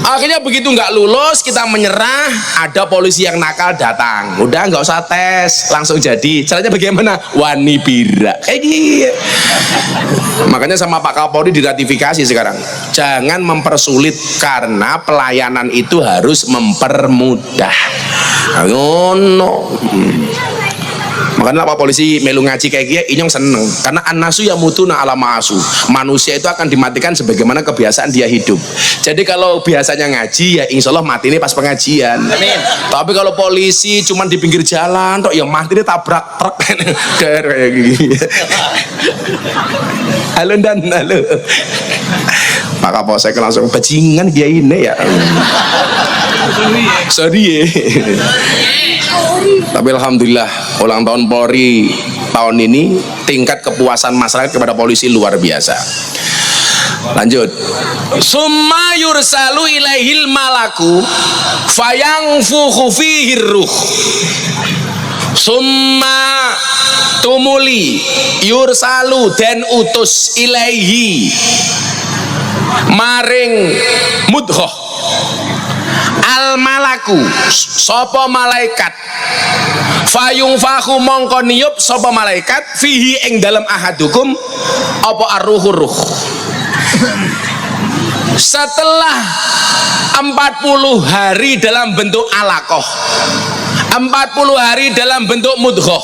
Akhirnya begitu nggak lulus, kita menyerah, ada polisi yang nakal datang, udah nggak usah tes, langsung jadi. Caranya bagaimana? Wani bira kayak gini. Makanya sama Pak Kapolri diratifikasi sekarang, jangan mempersulit karena pelayanan itu harus mempermudah. Ngono. Makanya Pak Polisi melu ngaji kayak gini, inyong seneng karena an-nasu yamutuna ala ma'asu. Manusia itu akan dimatikan sebagaimana kebiasaan dia hidup. Jadi kalau biasanya ngaji ya insya Allah mati ini pas pengajian. Amin. Tapi kalau polisi cuman di pinggir jalan tok ya mati ini tabrak truk kayak gini. Halo dan halo. Pak Kapolsek langsung bajingan dia ini ya. Sorry. Tapi alhamdulillah ulang tahun Polri tahun ini tingkat kepuasan masyarakat kepada polisi luar biasa. Lanjut. Summa yursalu ilaihil malaku fayangfuhu fihi ruh. Summa tumuli yursalu dan utus ilaihi maring mudghah al malaku sapa malaikat fayung fahu mongko niyup sapa malaikat fihi ing dalam ahadukum apa arruhur ruh. Setelah 40 hari dalam bentuk alaqah, 40 hari dalam bentuk mudghah,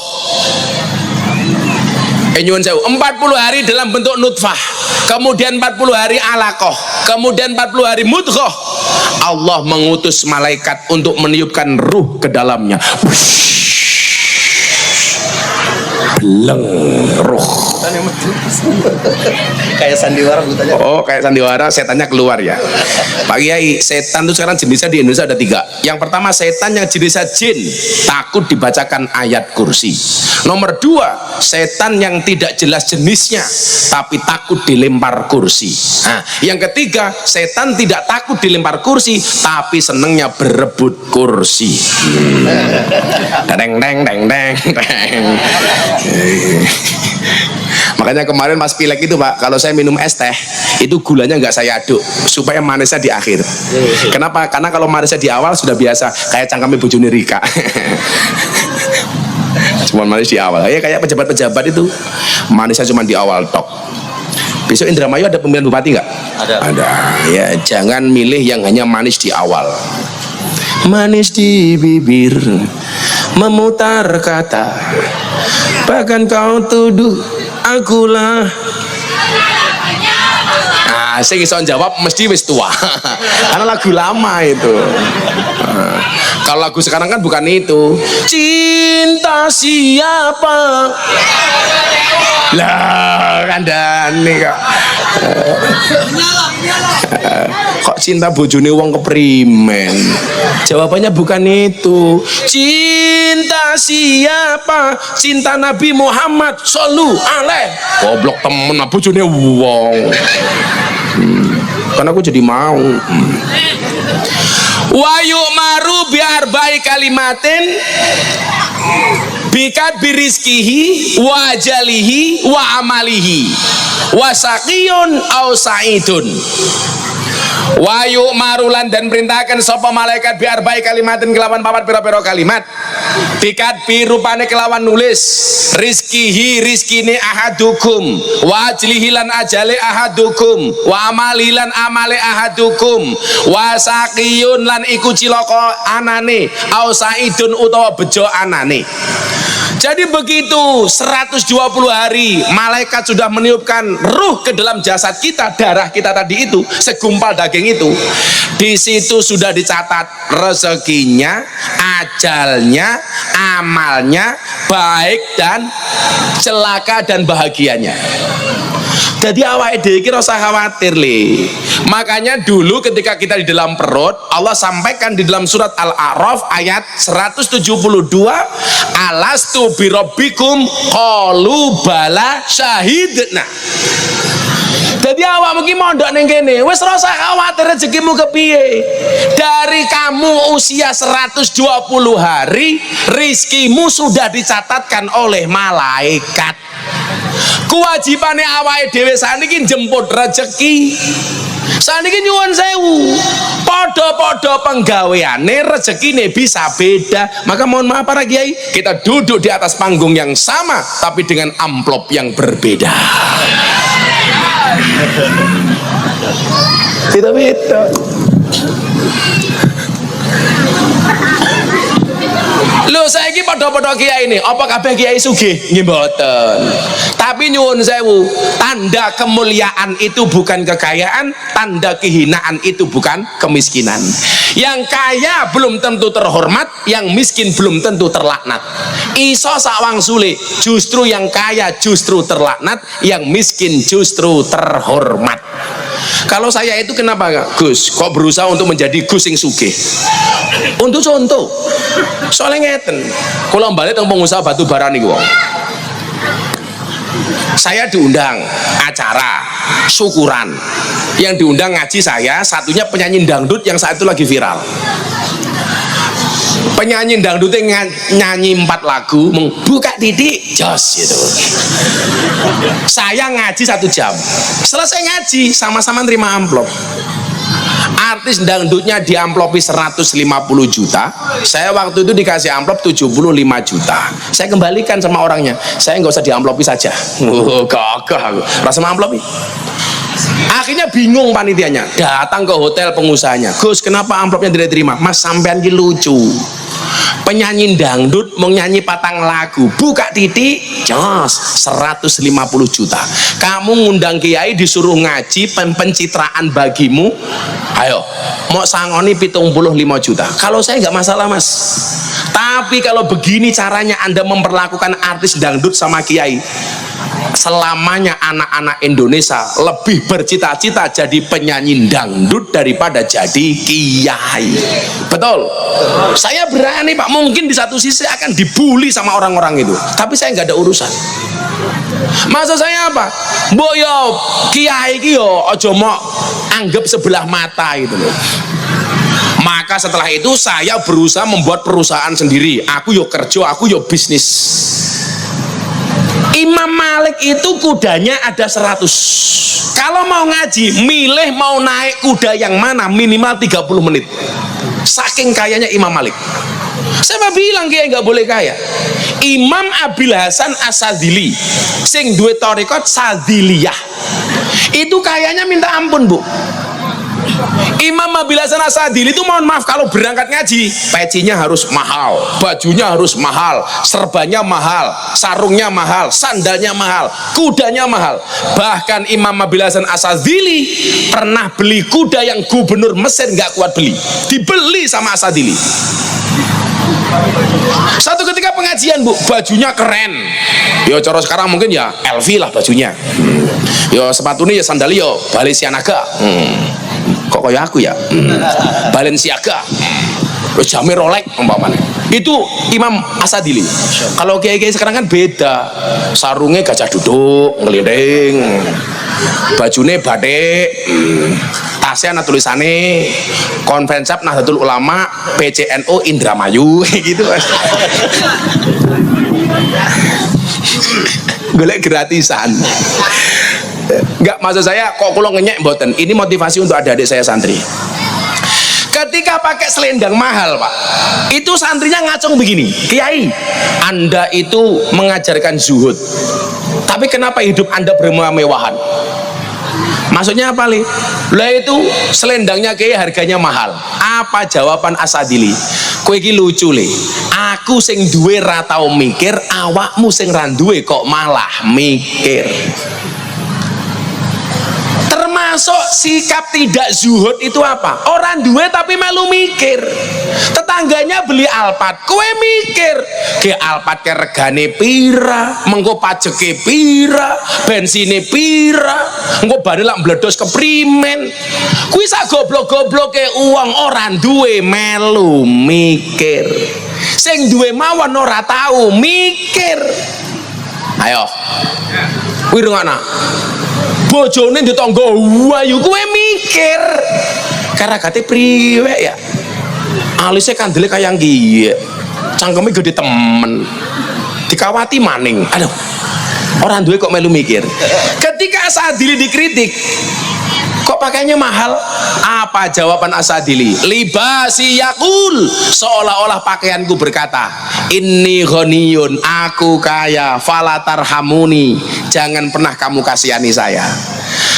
nyuwun sewu, 40 hari dalam bentuk nutfah, kemudian 40 hari alaqah, kemudian 40 hari mudghah, Allah mengutus malaikat untuk meniupkan ruh ke dalamnya. Beleng ruh.
Kayak sandiwara tanya.
Oh, kayak sandiwara, setannya keluar ya. Pak Kiai, setan itu sekarang jenisnya di Indonesia ada 3. Yang pertama setan yang jenisnya jin, takut dibacakan ayat kursi. Nomor 2, setan yang tidak jelas jenisnya, tapi takut dilempar kursi. Nah, yang ketiga, setan tidak takut dilempar kursi, tapi senengnya berebut kursi. Deng deng deng deng deng. Makanya kemarin pas pilek itu Pak, kalau saya minum es teh itu gulanya nggak saya aduk supaya manisnya di akhir. Kenapa? Karena kalau manisnya di awal sudah biasa, kayak cangkeme bojone Rika. Cuma manis di awal. Ya kayak pejabat-pejabat itu manisnya cuma di awal tok. Besok Indramayu ada pemilihan bupati nggak? Ada. Ya jangan milih yang hanya manis di awal. Manis di bibir, memutar kata, bahkan kau tuduh akulah. Nah, saya iso jawab mesti wis tua. Karena lagu lama itu. Kalau lagu sekarang kan bukan itu. Cinta siapa? Lah, kandhane kok. Kok cinta bojone wong keprimen? Jawabannya bukan itu. Cinta siapa? Cinta Nabi Muhammad sallallahu alaihi. Goblok temen bojone wong. Karena aku jadi mau. Wa yu'maru bi arba'i kalimatin bikat birizkihi wa ajalihi wa amalihi wa saqiyun aw sa'idun. Wa yu'marulan dan perintahkan sapa malaikat bi arba'i kalimatin kelawan papat pira-pira kalimat bikat bi rupane kelawan nulis rizkihi rizkine ahadukum wa ajlihi lan ajale ahadukum wa amali lan amale ahadukum wa saqiyun lan iku cilaka anane au saidun utawa bejo anane. Jadi begitu 120 hari malaikat sudah meniupkan ruh ke dalam jasad kita, darah kita tadi itu, segumpal daging itu. Di situ sudah dicatat rezekinya, ajalnya, amalnya, baik dan celaka dan bahagianya. Jadi awake dhewe iki ora usah khawatir le. Makanya dulu ketika kita di dalam perut, Allah sampaikan di dalam surat Al-A'raf ayat 172, alastu birabbikum qalu bala syahidna. Jadi awakmu ki mondok ning kene, wis ora usah khawatir rezekimu kepiye. Dari kamu usia 120 hari, rizkimu sudah dicatatkan oleh malaikat. Kewajibane awake dhewe saniki jemput rezeki. Saniki nyuwun sewu, podo-podo penggaweane rezekine bisa beda. Maka mohon maaf para kiai, kita duduk di atas panggung yang sama tapi dengan amplop yang berbeda. Tidak beda. Lho saiki padha-padha kiai ini, apa kabeh kiai sugih? Nggih mboten. Tapi nyuwun sewu, tanda kemuliaan itu bukan kekayaan, tanda kehinaan itu bukan kemiskinan. Yang kaya belum tentu terhormat, yang miskin belum tentu terlaknat. Iso sawang sule, justru yang kaya justru terlaknat, yang miskin justru terhormat. Kalau saya itu kenapa Gus kok berusaha untuk menjadi Gus sing sugih? Untuk contoh, soalnya ngeten, kalau balik tentang pengusaha batu bara nih wong, saya diundang acara syukuran, yang diundang ngaji saya satunya penyanyi dangdut yang saat itu lagi viral. Penyanyi dangdutnya nyanyi 4 lagu, buka titik jos gitu. Saya ngaji 1 jam, selesai ngaji sama-sama terima amplop. Artis dangdutnya diamplopi 150 juta, saya waktu itu dikasih amplop 75 juta. Saya kembalikan sama orangnya, saya nggak usah diamplopi saja. Gagah aku rasa amplopi. Akhirnya bingung panitianya, datang ke hotel pengusahanya, Gus kenapa amplopnya tidak diterima? Mas sampean ki lucu, penyanyi dangdut mau nyanyi 4 lagu, buka titik jos 150 juta. Kamu ngundang kiai disuruh ngaji, pencitraan bagimu, ayo mau sangoni 75 juta. Kalau saya nggak masalah mas, tapi kalau begini caranya Anda memperlakukan artis dangdut sama kiai, selamanya anak-anak Indonesia lebih bercita-cita jadi penyanyi dangdut daripada jadi kiai. Betul? Saya berani pak, mungkin di satu sisi akan dibully sama orang-orang itu, tapi saya nggak ada urusan. Maksud saya apa? Boyo kiai kiyo ojo mau anggap sebelah mata itu loh. Maka setelah itu saya berusaha membuat perusahaan sendiri. Aku yo kerja, aku yo bisnis. Imam Malik itu kudanya ada 100. Kalau mau ngaji, milih mau naik kuda yang mana minimal 30 menit. Saking kayanya Imam Malik. Saya bilang kiai nggak boleh kaya. Imam Abil Hasan As-Sadzili sing duwe thariqat Sadziliyah itu kayanya minta ampun bu. Imam Abil Hasan As-Sadzili itu mohon maaf kalau berangkat ngaji, pecinya harus mahal, bajunya harus mahal, serbannya mahal, sarungnya mahal, sandalnya mahal, kudanya mahal. Bahkan Imam Abil Hasan As-Sadzili pernah beli kuda yang gubernur Mesir nggak kuat beli, dibeli sama As-Sadzili. Satu ketika pengajian bu, bajunya keren. Yo cara sekarang mungkin ya LV lah bajunya. Yo sepatunya ya sandali yo Balenciaga. Kok kayak aku ya? Balenciaga. Jamir Rolex umpamanya. Itu Imam As-Sadzili. Kalau kiai-kiai sekarang kan beda. Sarungnya gajah duduk, ngelinding. Bajunya batik. Tasnya ana tulisannya Konvensap Nahdlatul Ulama PCNO Indramayu gitu mas. Golek gratisan. Enggak, maksud saya kok kulo ngenyek mboten. Ini motivasi untuk adik-adik saya santri. Ketika pakai selendang mahal pak, itu santrinya ngacung begini, kiai Anda itu mengajarkan zuhud, tapi kenapa hidup Anda bermewah-mewahan? Maksudnya apa li? Lah itu selendangnya kiai harganya mahal. Apa jawaban As-Sadzili? Kowe iki lucu li. Aku sing duwe ra tau mikir, awakmu sing ra duwe kok malah mikir. Termasuk sikap tidak zuhud itu apa? Orang duwe tapi melu mikir. Tetangganya beli Alphard, kowe mikir ke Alphard ke regane pira, mengko pajeke pira, bensine pira, engko bare lak mbledos keprimen. Kuwi sak goblok-gobloke uang orang duwe melu mikir. Sing duwe mawon ora tahu mikir. Ayo. Kuwi rungokno. Bojone ditangga wayu kowe mikir. Karagate priwek ya. Alisnya kandele kayang kiye. Cangkeme gede temen. Dikawati maning. Aduh. Orang duwe kok melu mikir. Ketika Asadili dikritik, kok pakainya mahal? Apa jawaban Asadili? Libasi yakul, seolah-olah pakaianku berkata, inni ghaniyun, aku kaya, falatarhamuni, jangan pernah kamu kasihani saya.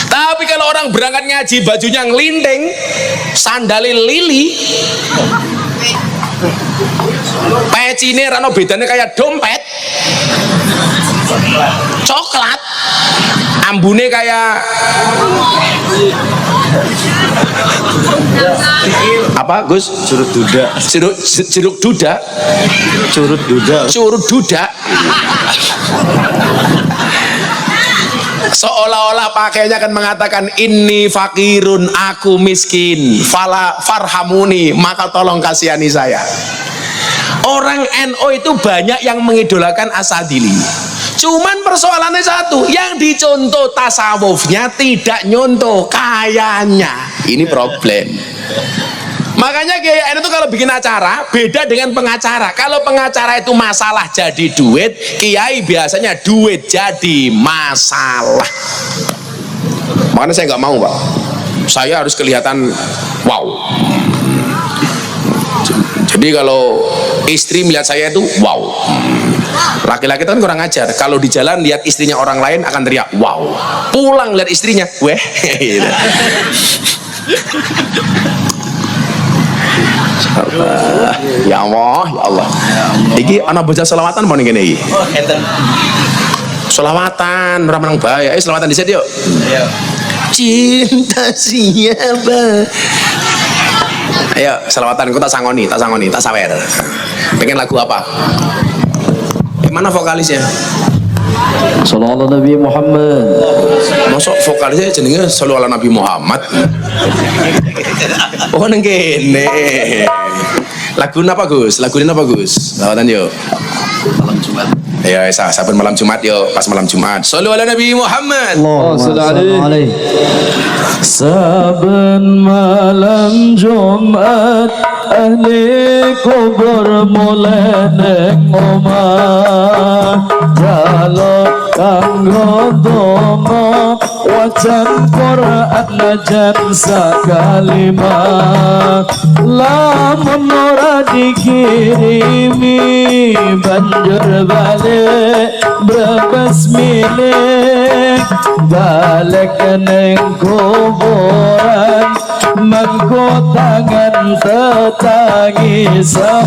Tapi kalau orang berangkat ngaji bajunya ngelinting, sandali lili, pecine rano bedanya kayak dompet, coklat, ambune kayak apa Gus?
Curut duda.
Jeruk duda.
Curut duda.
Curut duda. Seolah-olah pakainya akan mengatakan inni fakirun, aku miskin, fala farhamuni, maka tolong kasihani saya. Orang NO itu banyak yang mengidolakan Asadili, cuman persoalannya satu, yang dicontoh tasawufnya, tidak nyontoh kayanya. Ini problem. Makanya Kiai NU itu kalau bikin acara beda dengan pengacara. Kalau pengacara itu masalah jadi duit, Kiai biasanya duit jadi masalah. Makanya saya nggak mau, Pak. Saya harus kelihatan wow. Jadi kalau istri melihat saya itu wow. Laki-laki itu kan kurang ajar. Kalau di jalan lihat istrinya orang lain akan teriak wow. Pulang lihat istrinya, weh. Ya Allah, ya Allah. Iki anak bocah selawatan apa nih gini? Selawatan, orang menang bahaya. Selawatan di sini yuk. Cinta siapa? Ayo, selawatan. Aku tak sangoni, tak sawer. Pengen lagu apa? Mana vokalisnya?
Sallallahu Nabi Muhammad.
Masuk vokalisnya jenenge sallallahu Nabi Muhammad. Oh neng kene. Lagu apa Gus? Lagunya apa Gus? Lawatan yuk.
Malam Jumat.
Ya, saben malam Jumat yuk, pas malam Jumat. Sallallahu Nabi Muhammad.
Allahumma alaihi. Saben malam Jumat ahli kubur mulai neng omah jaluk kanggo donga wajan Quran najan sakalimah lamun ora dikirimi banjur balik berbasmilih balik neng kuburan mangko tangan tetangisa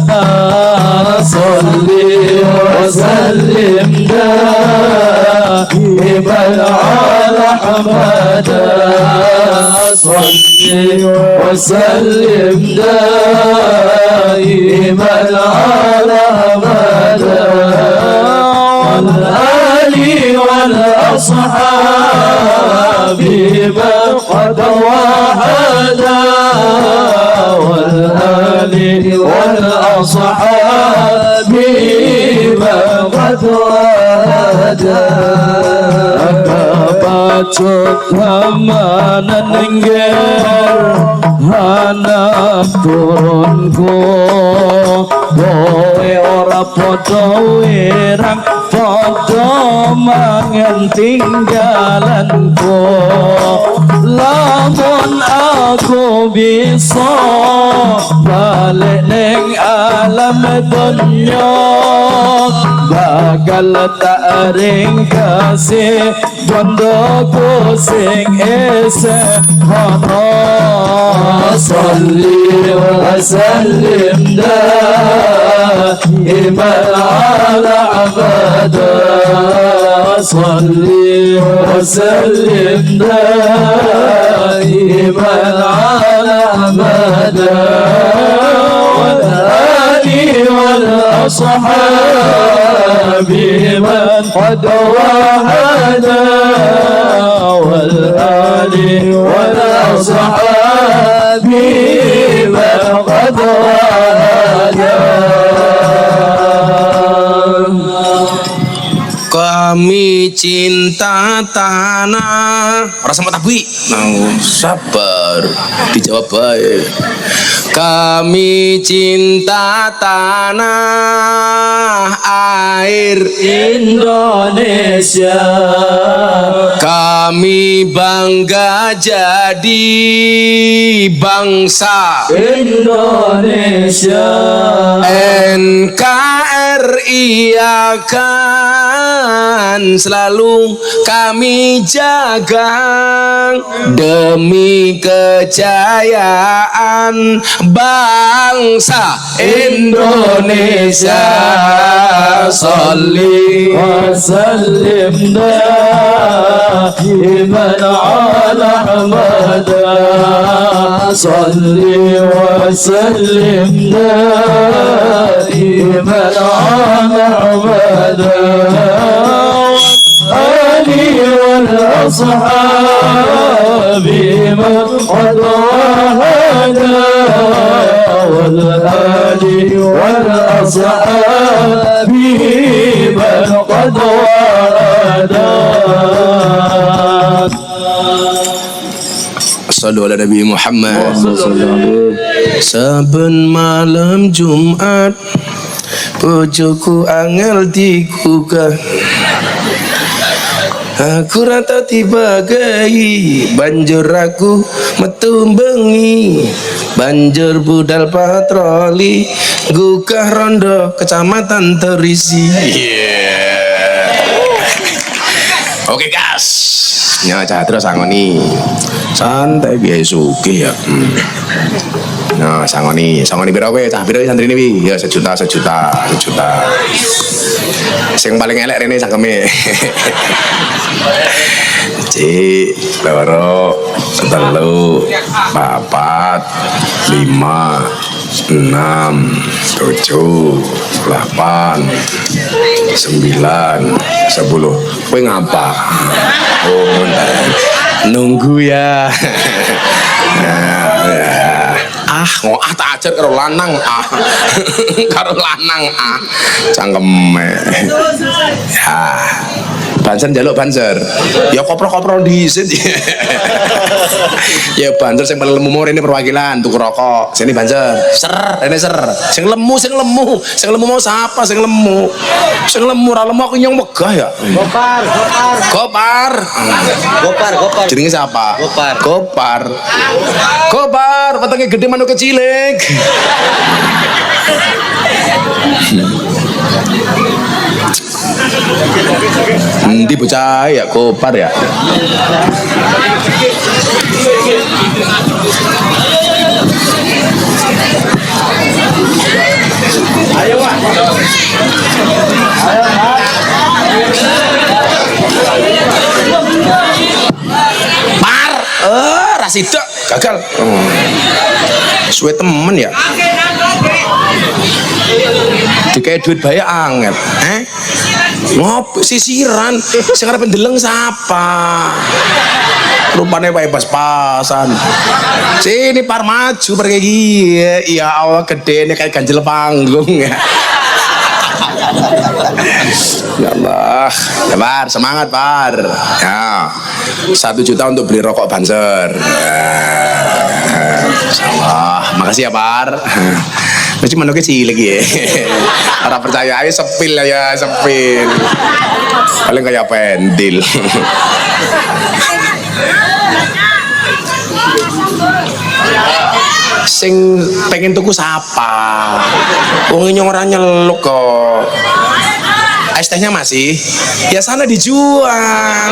salli wa sallim daiman ala Muhammad salli wa sallim daiman ala Muhammad wal ali wal ashabi qad wahada والآل والأصحاب قد وهدى Kabacut hamanan nengger Hanap turunku Kowe ora podo wirang Podo mangen tinggalanku Lamun aku bisa balik neng alam dunya bakal tak ringkasi bondoku sing ese hono salli wa sallim daiman ala abada salli wa sallim daiman ala abada wal ali wal أصحاب من قد وحدا والآل والأصحاب من قد وحدا
Kami cinta tanah. Orang sama tabui. Sabar, dijawab baik. Kami cinta tanah air
Indonesia,
kami bangga jadi bangsa
Indonesia,
NKRI akan selalu kami jaga demi kejayaan bangsa Indonesia. Sholli
wa sallim daiman ala Ahmad. Salli wa sallim daiman ala Ahmad. آله والأصحاب من قد وهدى والآل والأصحاب من قد وهدى.
Sallu ala Nabi Muhammad. Saben malam Jumat bojoku angel digugah, aku rata tiba gai, banjur aku metu bengi, banjur budal patroli gugah rondo kecamatan terisi. Oke gas, nyata terus sangoni, santai biasa suki ya. Nah sangoni biro we, cah biro santri ini ya sejuta. Sing paling elek rene sangkeme. Cik, loro, telu, papat, 5, 6, 7, 8, 9, 10. Kowe ngapa? Oh, nunggu ya. Ngoah tak ajar karo lanang karo lanang cangkeme ya. Banser njaluk banser ya kopro-kopro dhisit ya banser sing paling lemu rene perwakilan tuku rokok sini banser rene sing lemu mau sapa sing lemu ra lemu aku nyong megah ya. Gopar jenenge siapa? Gopar wetenge gede manuk kecilik. Nanti bocah ya Gopar ya. Ayo Pak. Par, Rasida gagal. Suwe temen ya. Dikai duit bayar angel. Ngopi sisiran, sing arep ndeleng sapa? Rupane wae pas-pasan. Sini Par maju pergi. Ya Allah gedene kayak ganjel panggung ya. Ya Allah, ya Par, semangat Par. Ya, 1 juta untuk beli rokok Banser. Insyaallah, makasih ya Par. Mesti manuknya cilik ya. Orang percaya aja sepil ya sepil. Paling kayak pentil. Sing pengen tuku sapa? Wong nyong ora nyeluk kok. Es tehnya masih? Ya sana dijual.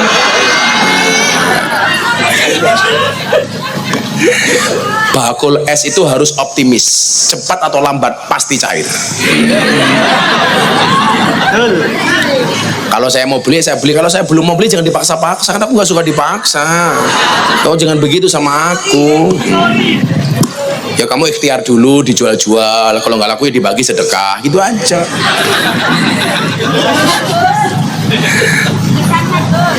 Bakul es itu harus optimis, cepat atau lambat pasti cair. Kalau saya mau beli, saya beli. Kalau saya belum mau beli, jangan dipaksa-paksa. Karena aku nggak suka dipaksa. Kau jangan begitu sama aku. Ya kamu ikhtiar dulu, dijual-jual. Kalau nggak laku ya dibagi sedekah, gitu aja.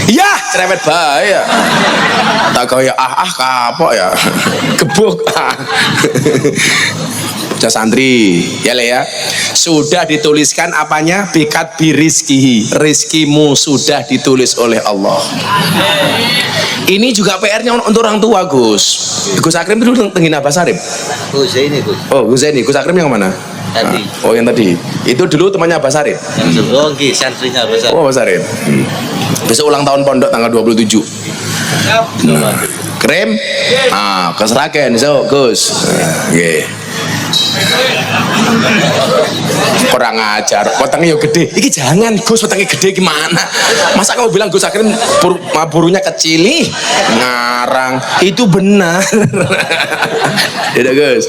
Ya, cerewet bahaya. Tak kau ya kapok ya. Gebuk. bocah santri ya Le ya, sudah dituliskan apanya, bikat birizkihi, rizkimu sudah ditulis oleh Allah. Ini juga PR-nya untuk orang tua Gus. Gus Akrim itu dulu tengin Abah Sarip.
Gus ini Gus.
Oh Gus ini, Gus Akrim yang mana?
Tadi.
Oh yang tadi. Itu dulu temannya Abah Sarip.
Oh nggih, santrinya besar.
Oh Abah Sarip. Besok ulang tahun pondok tanggal 27. Krim? Ah, Gus Raken, so Gus. Nggih. Kurang ajar, wetenge yo gede. Iki jangan Gus, wetenge gede gimana? Masa kamu bilang Gus Akrim burunya kecil nih? Ngarang. Itu benar. Tidak Gus.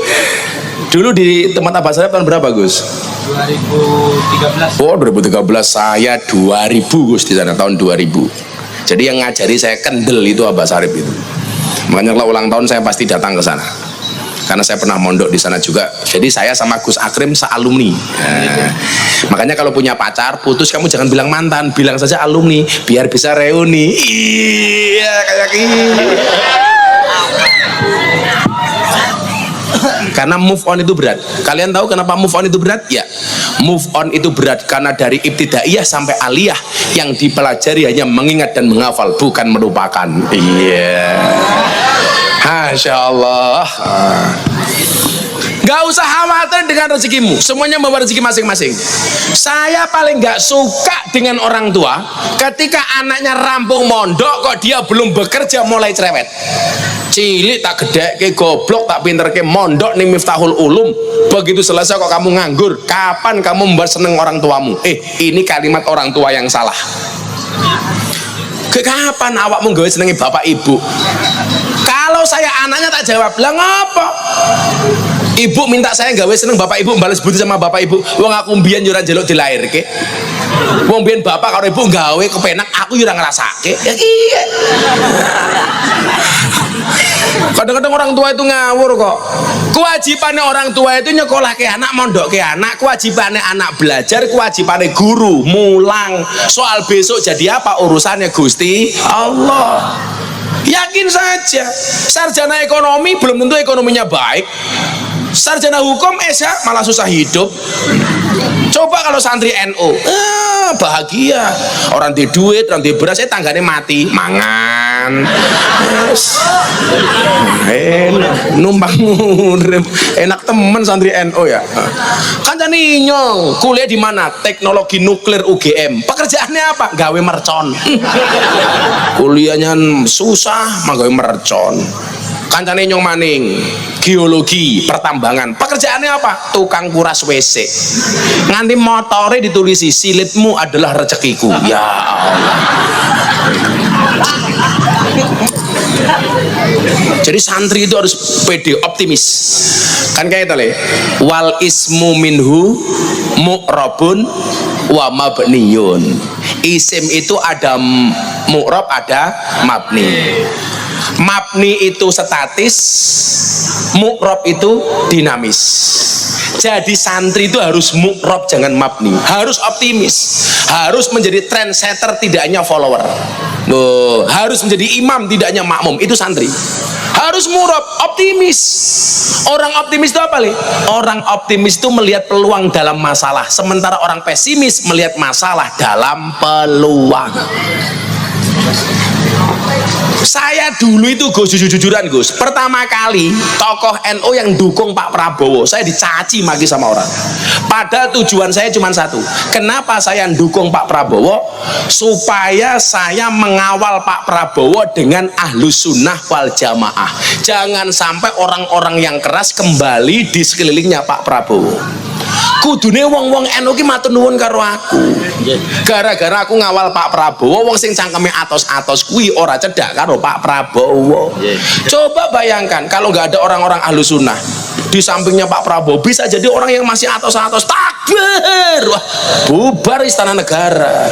Dulu di tempat Abah Sarip tahun berapa Gus?
2013.
Oh 2013, saya 2000 Gus di sana tahun 2000. Jadi yang ngajari saya kendel itu Abah Sarip itu. Makanya kalau ulang tahun saya pasti datang ke sana. Karena saya pernah mondok di sana juga. Jadi saya sama Gus Akrim sealumni. Nah, makanya kalau punya pacar putus kamu jangan bilang mantan, bilang saja alumni biar bisa reuni. Iya kayak gini. Karena move on itu berat. Kalian tahu kenapa move on itu berat? Ya, move on itu berat karena dari ibtidaiyah sampai aliyah yang dipelajari hanya mengingat dan menghafal, bukan melupakan. Iya. Masya Allah. Gak usah khawatir dengan rezekimu, semuanya membawa rezeki masing-masing. Saya paling gak suka dengan orang tua ketika anaknya rampung mondok kok dia belum bekerja mulai cerewet. Cilik tak gede ke goblok tak pinter ke mondok nih Miftahul Ulum, begitu selesai kok kamu nganggur. Kapan kamu membuat seneng orang tuamu? Ini kalimat orang tua yang salah. Kapan awakmu gawe senengi bapak ibu? Kalau saya anaknya tak jawab, lah ngapa? Ibu minta saya gawe seneng bapak ibu, balas budi sama bapak ibu. Wong aku mbiyen yo ora njaluk dilairke. Wong mbiyen bapak karo ibu gawe kepenak, aku yo ora ngrasake. Ya iya. Kadang-kadang orang tua itu ngawur kok. Kewajibannya orang tua itu nyekolah ke anak, mondok ke anak. Kewajibannya anak belajar, kewajibannya guru mulang. Soal besok jadi apa urusannya Gusti Allah. Yakin saja, sarjana ekonomi belum tentu ekonominya baik. Sarjana hukum malah susah hidup. Coba kalau santri NU, bahagia. Orang di duit, orang di beras, tangganya mati, mangan. Yes. Enak, numpang urip. Enak temen santri NU ya. Kan tadi nyong kuliah di mana? Teknologi nuklir UGM. Pekerjaannya apa? Gawe mercon. Kuliahnya susah, mah gawe mercon. Kancane nyong maning geologi pertambangan, pekerjaannya apa? Tukang kuras WC. Nganti motore ditulisi silitmu adalah rezekiku. Ya Allah. Jadi santri itu harus pede, optimis. Kan kayak itu le, wal ismu minhu mu'rabun wa mabniyun. Isim itu ada mu'rab, ada mabni. Mabni itu statis, mu'rab itu dinamis. Jadi santri itu harus mu'rab, jangan mabni. Harus optimis, harus menjadi trendsetter, tidak hanya follower. Harus menjadi imam, tidak hanya makmum. Itu santri. Harus mu'rab, optimis. Orang optimis itu apa li? Orang optimis itu melihat peluang dalam masalah, sementara orang pesimis melihat masalah dalam peluang. Saya dulu itu Gus, jujur-jujuran Gus, pertama kali tokoh NU yang dukung Pak Prabowo saya dicaci maki sama orang. Padahal tujuan saya cuma satu. Kenapa saya dukung Pak Prabowo? Supaya saya mengawal Pak Prabowo dengan ahlus sunnah wal jamaah. Jangan sampai orang-orang yang keras kembali di sekelilingnya Pak Prabowo. Kudune wong-wong NU ki matur nuwun karo aku. Gara-gara aku ngawal Pak Prabowo, wong sing cangkeme atos-atos kuwi ora cedak karo Pak Prabowo. Coba bayangkan kalau nggak ada orang-orang ahlus sunnah di sampingnya Pak Prabowo, bisa jadi orang yang masih atos-atos. Takbir, wah, bubar istana negara.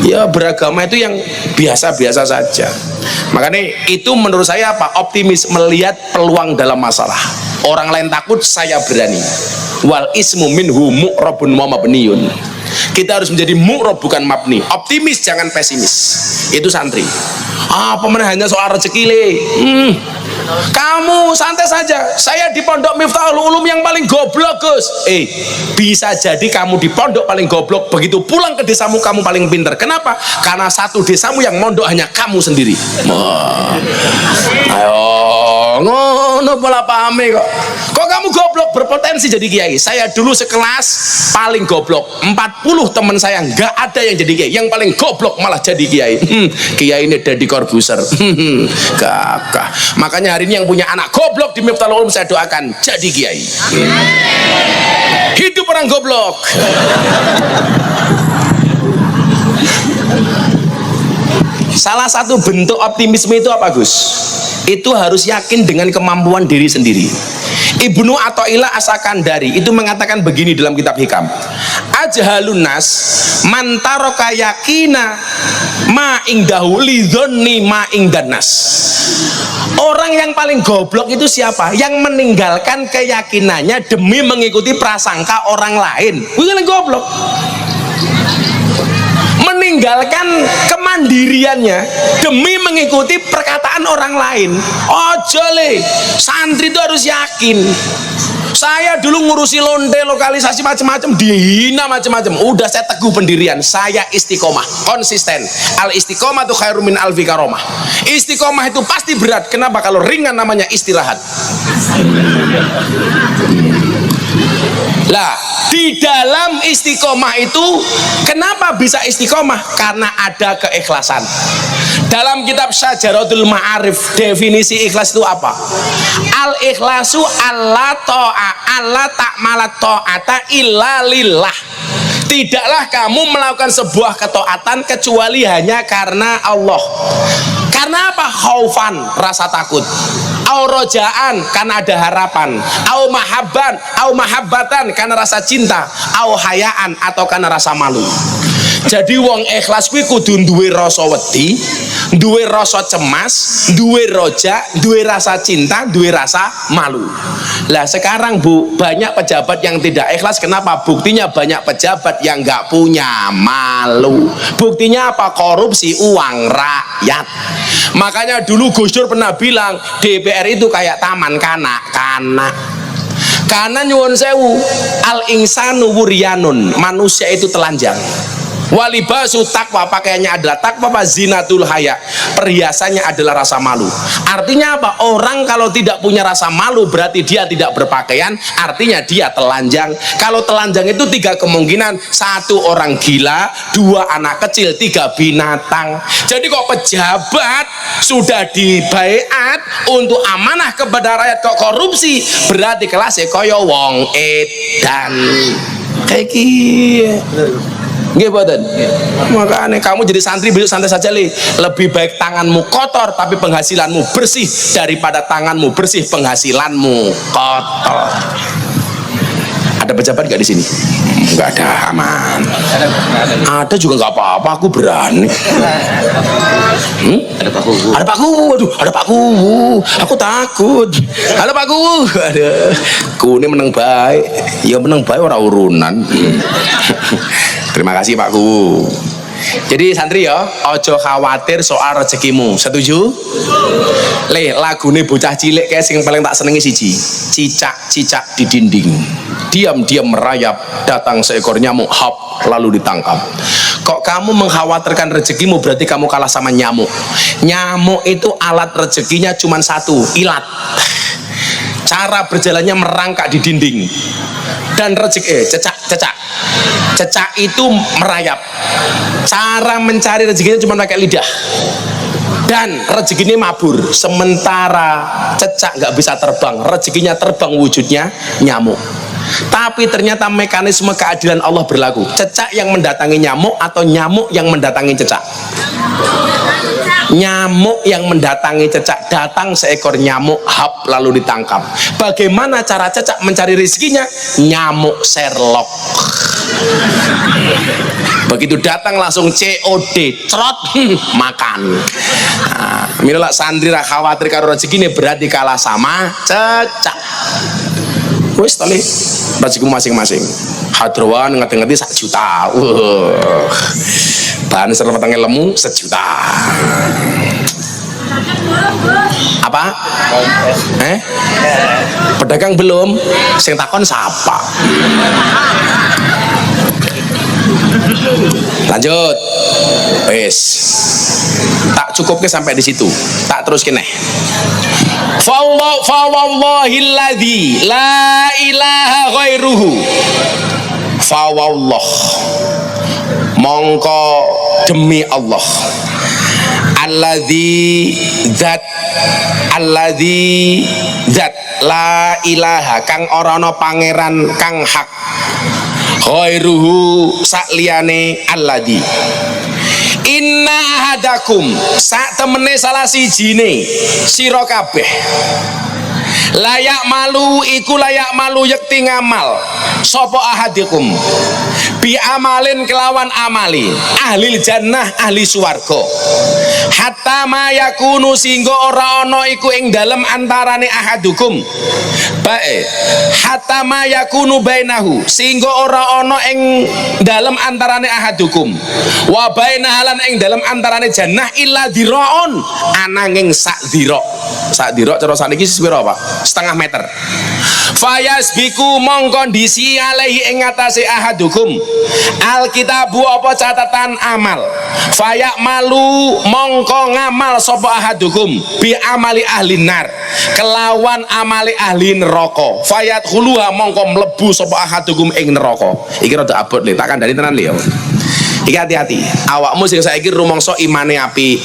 Ya beragama itu yang biasa-biasa saja. Makanya itu menurut saya apa? Optimis, melihat peluang dalam masalah. Orang lain takut, saya berani. Wal ismu minhu mu'rabun wa mabniyun. Kita harus menjadi mu'rob bukan mabni. Optimis jangan pesimis. Itu santri. Apa hanya soal rezeki le? Kamu santai saja. Saya di pondok Miftahul Ulum yang paling goblok, Gus. Bisa jadi kamu di pondok paling goblok, begitu pulang ke desamu kamu paling pinter. Kenapa? Karena satu desamu yang mondok hanya kamu sendiri. Ayo, ngono pola pahami kok. Kok kamu goblok berpotensi jadi kiai? Saya dulu sekelas paling goblok. 40 teman saya nggak ada yang jadi kiai. Yang paling goblok malah jadi kiai. Kiai ini Deddy Corbuzier. Kakak. Makanya hari ini yang punya anak goblok di Miftahul Ulum saya doakan jadi kiai. Hidup orang goblok. Salah satu bentuk optimisme itu apa, Gus? Itu harus yakin dengan kemampuan diri sendiri. Ibnu Athaillah As-Sakandari itu mengatakan begini dalam kitab Hikam. Ajhalun nas man taraka yakina ma indahu lidzanni ma indan nas. Orang yang paling goblok itu siapa? Yang meninggalkan keyakinannya demi mengikuti prasangka orang lain. Bukan goblok. Meninggalkan kemandiriannya demi mengikuti perkataan orang lain. Ojo le, santri itu harus yakin. Saya dulu ngurusi lonte, lokalisasi macam-macam, dihina macam-macam. Udah saya teguh pendirian, saya istiqomah, konsisten. Al istiqomah itu khairum min alfi karomah. Istiqomah itu pasti berat. Kenapa? Kalau ringan namanya istirahat. Lah, di dalam istiqomah itu kenapa bisa istiqomah? Karena ada keikhlasan. Dalam kitab Syajaratul Ma'arif definisi ikhlas itu apa? Al ikhlasu alla ta'a alla ta'mala ta'ata illa lillah. Tidaklah kamu melakukan sebuah ketaatan kecuali hanya karena Allah. Karena apa? Khaufan, rasa takut. Au rojaan, karena ada harapan. Au mahabban, au mahabbatan, karena rasa cinta. Au hayaan, atau karena rasa malu. Jadi wong ikhlas kuwi kudu duwe rasa wedi, duwe rasa cemas, duwe roja, duwe rasa cinta, duwe rasa malu. Lah sekarang Bu, banyak pejabat yang tidak ikhlas. Kenapa? Buktinya banyak pejabat yang nggak punya malu. Buktinya apa? Korupsi uang rakyat. Makanya dulu Gus Dur pernah bilang DPR itu kayak taman kanak-kanak. Karena nyuwun sewu, al insanu wuryanun, manusia itu telanjang. Walibasu takwa, pakaiannya adalah takwa, zinatul haya, perhiasannya adalah rasa malu. Artinya apa? Orang kalau tidak punya rasa malu berarti dia tidak berpakaian, artinya dia telanjang. Kalau telanjang itu 3 kemungkinan: 1 orang gila, 2 anak kecil, 3 binatang. Jadi kok pejabat sudah dibaiat untuk amanah kepada rakyat kok korupsi, berarti kelasnya kaya wong edan kayak gini. Nggih mboten. Makanya kamu jadi santri besok santai saja li. Lebih baik tanganmu kotor tapi penghasilanmu bersih daripada tanganmu bersih penghasilanmu kotor. Ada pejabat nggak di sini? Nggak ada, aman. Ada juga nggak apa-apa, aku berani. Ada Pak Kuwu. Ada Pak Kuwu, aduh, ada Pak Kuwu. Aku takut. Ada Pak Kuwu. Ada. Kune menang baik. Ya menang baik orang urunan. Terima kasih Pak Kuwu. Jadi santri ya, ojo khawatir soal rezekimu. Setuju? Le, lagune bocah cilik kayak sing paling tak senengi siji. Cicak-cicak di dinding. Diam-diam merayap, datang seekor nyamuk, hop, lalu ditangkap. Kok kamu mengkhawatirkan rezekimu, berarti kamu kalah sama nyamuk. Nyamuk itu alat rezekinya cuma satu, ilat. Cara berjalannya merangkak di dinding. Dan rezeki, cecak itu merayap. Cara mencari rezekinya cuma pakai lidah. Dan rezekinya mabur. Sementara cecak nggak bisa terbang, rezekinya terbang wujudnya nyamuk. Tapi ternyata mekanisme keadilan Allah berlaku. Cecak yang mendatangi nyamuk atau nyamuk yang mendatangi cecak? Nyamuk yang mendatangi cecak. Datang seekor nyamuk, hap, lalu ditangkap. Bagaimana cara cecak mencari rezekinya? Nyamuk Sherlock. Begitu datang langsung COD, cerot, makan. Nah, mila santri ra khawatir karo rezeki ini berarti kalah sama cecak. Wis tali rezekimu masing-masing. Hadrowan ngerti-ngerti 1 juta. Bahan serpetenge lemu 1 juta. Apa? Pedagang belum? Sing takon siapa? Lanjut. Wes. Tak cukupke sampai di situ. Tak terus kene. Fawallahilladzi la ilaha ghairuhu. Fawallah. Mongko demi Allah. Alladzi zat la ilaha kang ora ana pangeran kang hak ghairuhu sakliyane alladzi. Inna ahadakum sak temene salah sijine sira kabeh layak malu iku layak malu yakti ngamal sapa ahadikum bi amalin kelawan amali ahli jannah ahli swarga hatta ma yakunu singgo ora ana iku ing dalem antarane ahadukum bae hatta ma yakunu bainahu singgo ora ana ing dalem antarane ahadukum wa bainahalan ing dalem antarane jannah illa dhiraun ananging sak dhira cara saniki sepiro Pak? Setengah meter. Fayasbiku mongko ndisi alaihi ing ngatasé ahadukum alkitabu apa catatan amal fayak malu mongko ngamal sapa ahadukum bi amali ahli nar kelawan amali ahli neraka fayat khuluha mongko mlebu sapa ahadukum ing neraka. Iki rada abot le tak kandhani tenan le ya. Iki hati-hati awakmu sing saiki rumangsa imane apik,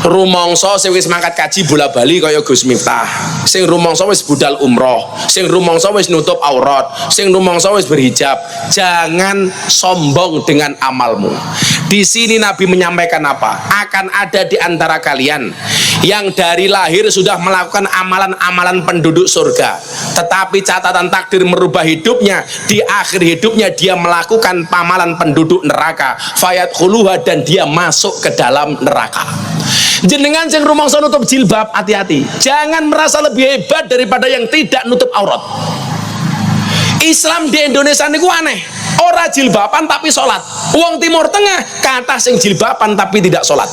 rumangsa sing wis mangkat kaji bola bali kaya Gus Miftah, sing rumangsa wis budal umroh, sing rumangsa wis nutup aurat, sing rumangsa wis berhijab. Jangan sombong dengan amalmu. Di sini Nabi menyampaikan apa? Akan ada di antara kalian yang dari lahir sudah melakukan amalan-amalan penduduk surga, tetapi catatan takdir merubah hidupnya. Di akhir hidupnya dia melakukan amalan penduduk neraka, fayat khuluha, dan dia masuk ke dalam neraka. Jenengan sing rumangsa nutup jilbab, hati-hati. Jangan merasa lebih hebat daripada yang tidak nutup aurat. Islam di Indonesia niku aneh. Ora jilbaban tapi sholat. Wong Timur Tengah kata sing jilbaban tapi tidak sholat.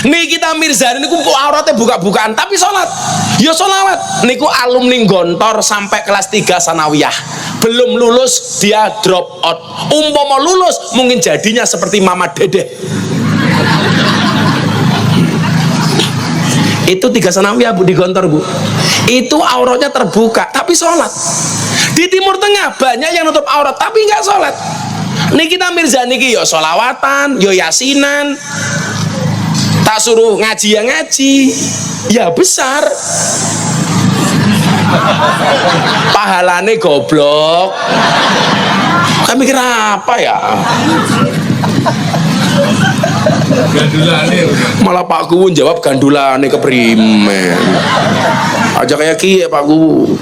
Nih kita Mirzani niku auratnya buka-bukaan tapi sholat. Ya sholawat. Niku alumni Gontor sampai kelas 3 sanawiyah. Belum lulus dia drop out. Umpama lulus mungkin jadinya seperti Mama Dede. Itu 3 sanawiyah Bu di Gontor Bu. Itu auratnya terbuka tapi sholat. Di Timur Tengah banyak yang nutup aurat tapi nggak sholat. Nih kita Mirzani ki yo sholawatan, yo yasinan. Tak suruh ngaji ya ngaji, ya besar. Pahalane goblok. Kami kira apa ya?
Gandulane.
Malah Pak Gubun jawab gandulane keprimen. Aja kayak kiye Pak Gubun.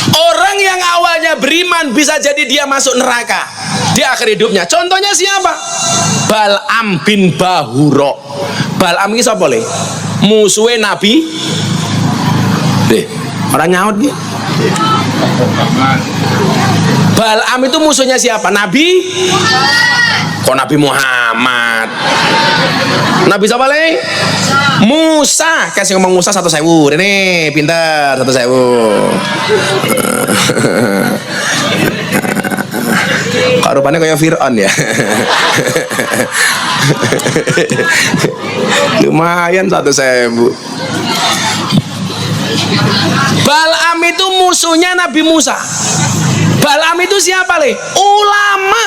Orang yang awalnya beriman bisa jadi dia masuk neraka di akhir hidupnya. Contohnya siapa? Bal'am bin Bahura. Bal'am ini siapa le? Musuhnya Nabi. Deh, orang nyaut nih. Bal'am itu musuhnya siapa? Nabi? Kok Nabi Muhammad? Nabi siapa le? Musa. Kasih ngomong Musa 1.000. Ini pintar 1.000. Kok rupanya kayak Fir'aun ya. Lumayan 1.000. Bal'am itu musuhnya Nabi Musa. Bal'am itu siapa le? Ulama.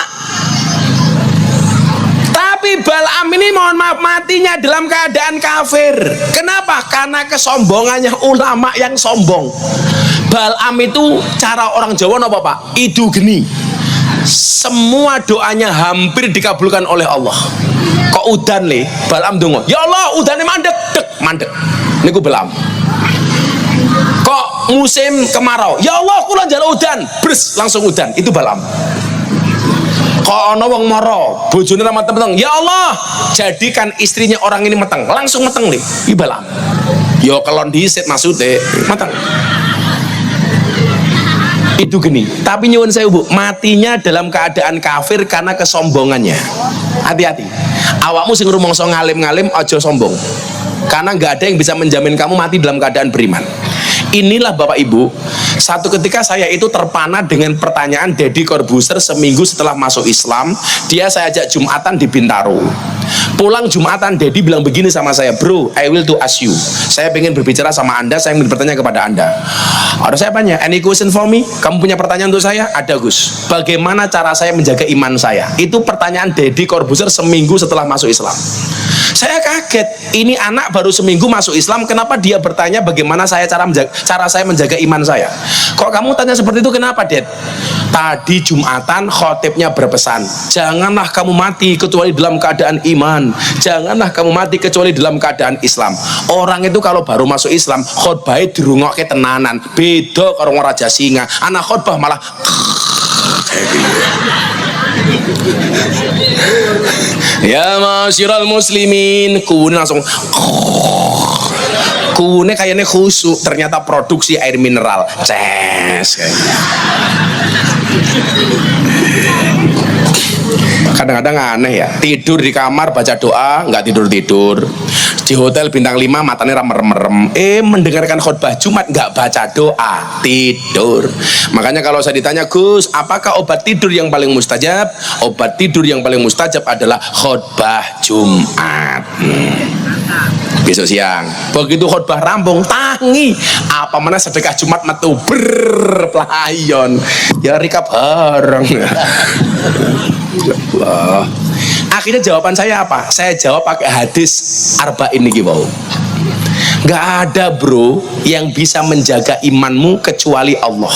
Tapi Bal'am ini mohon maaf matinya dalam keadaan kafir. Kenapa? Karena kesombongannya ulama yang sombong. Bal'am itu cara orang Jawa apa Pak? Idu geni. Semua doanya hampir dikabulkan oleh Allah. Kok udan le? Bal'am dongo. Ya Allah, udannya mandek, dek, mandek. Niku Bal'am. Kok musim kemarau? Ya Allah, kula njaluk udan, bres langsung udan. Itu Bal'am. Kok ana wong mara, bojone ra meteng-meteng. Ya Allah, jadikan istrinya orang ini meteng. Langsung meteng le. Iki Bal'am. Ya kelon dhisit maksude, meteng. itu gini, tapi nyuwun saya Bu, matinya dalam keadaan kafir karena kesombongannya. Hati-hati, awakmu sing rumangsa ngalim-ngalim aja sombong, karena nggak ada yang bisa menjamin kamu mati dalam keadaan beriman. Inilah Bapak Ibu, satu ketika saya itu terpana dengan pertanyaan Deddy Corbuzier seminggu setelah masuk Islam. Dia saya ajak Jumatan di Bintaro. Pulang Jumatan, Deddy bilang begini sama saya, bro, I will to ask you. Saya pengen berbicara sama Anda, saya ingin bertanya kepada Anda. Ada saya tanya, any question for me? Kamu punya pertanyaan untuk saya? Ada Gus. Bagaimana cara saya menjaga iman saya? Itu pertanyaan Deddy Corbuzier seminggu setelah masuk Islam. Saya kaget, ini anak baru seminggu masuk Islam, kenapa dia bertanya bagaimana cara saya menjaga iman saya? Kok kamu tanya seperti itu, kenapa Ded? Tadi Jumatan khotibnya berpesan, janganlah kamu mati kecuali dalam keadaan iman, janganlah kamu mati kecuali dalam keadaan Islam. Orang itu kalau baru masuk Islam khotbahnya dirungokke tenanan, beda karo raja singa. Anak khotbah malah ya masyiral muslimin, kune langsung kune kayaknya khusyuk, ternyata produksi air mineral ces. Kadang-kadang aneh ya, tidur di kamar baca doa nggak tidur-tidur, di hotel bintang 5 matanya merem-merem, mendengarkan khutbah Jumat nggak baca doa, tidur. Makanya kalau saya ditanya, Gus, apakah obat tidur yang paling mustajab? Obat tidur yang paling mustajab adalah khutbah Jumat. Besok siang begitu khutbah rampung tangi apa mana sedekah Jumat metu berpelayon ya rika bareng. Wah. Akhirnya jawaban saya apa? Saya jawab pakai hadis arba'in niki wau. Nggak ada bro yang bisa menjaga imanmu kecuali Allah.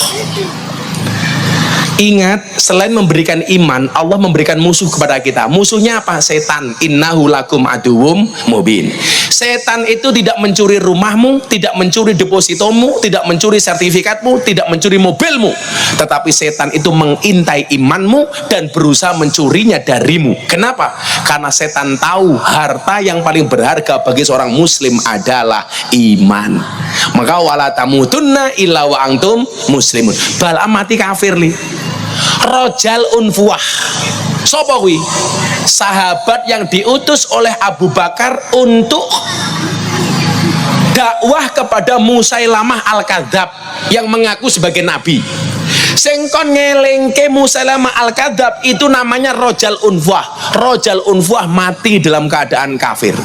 Ingat, selain memberikan iman, Allah memberikan musuh kepada kita. Musuhnya apa? Setan. Innahu lakum aduwwum mubin. Setan itu tidak mencuri rumahmu, tidak mencuri depositomu, tidak mencuri sertifikatmu, tidak mencuri mobilmu. Tetapi setan itu mengintai imanmu dan berusaha mencurinya darimu. Kenapa? Karena setan tahu harta yang paling berharga bagi seorang muslim adalah iman. Maka wala tamutunna illa wa antum muslimun. Bal'am mati kafir li. Rojal unfuah. Sapa kuwi? Sahabat yang diutus oleh Abu Bakar untuk dakwah kepada Musailamah al-Kadzab yang mengaku sebagai nabi. Sing kon ngelingke Musailamah al-Kadzab itu namanya Rojal unfuah. Rojal unfuah mati dalam keadaan kafir.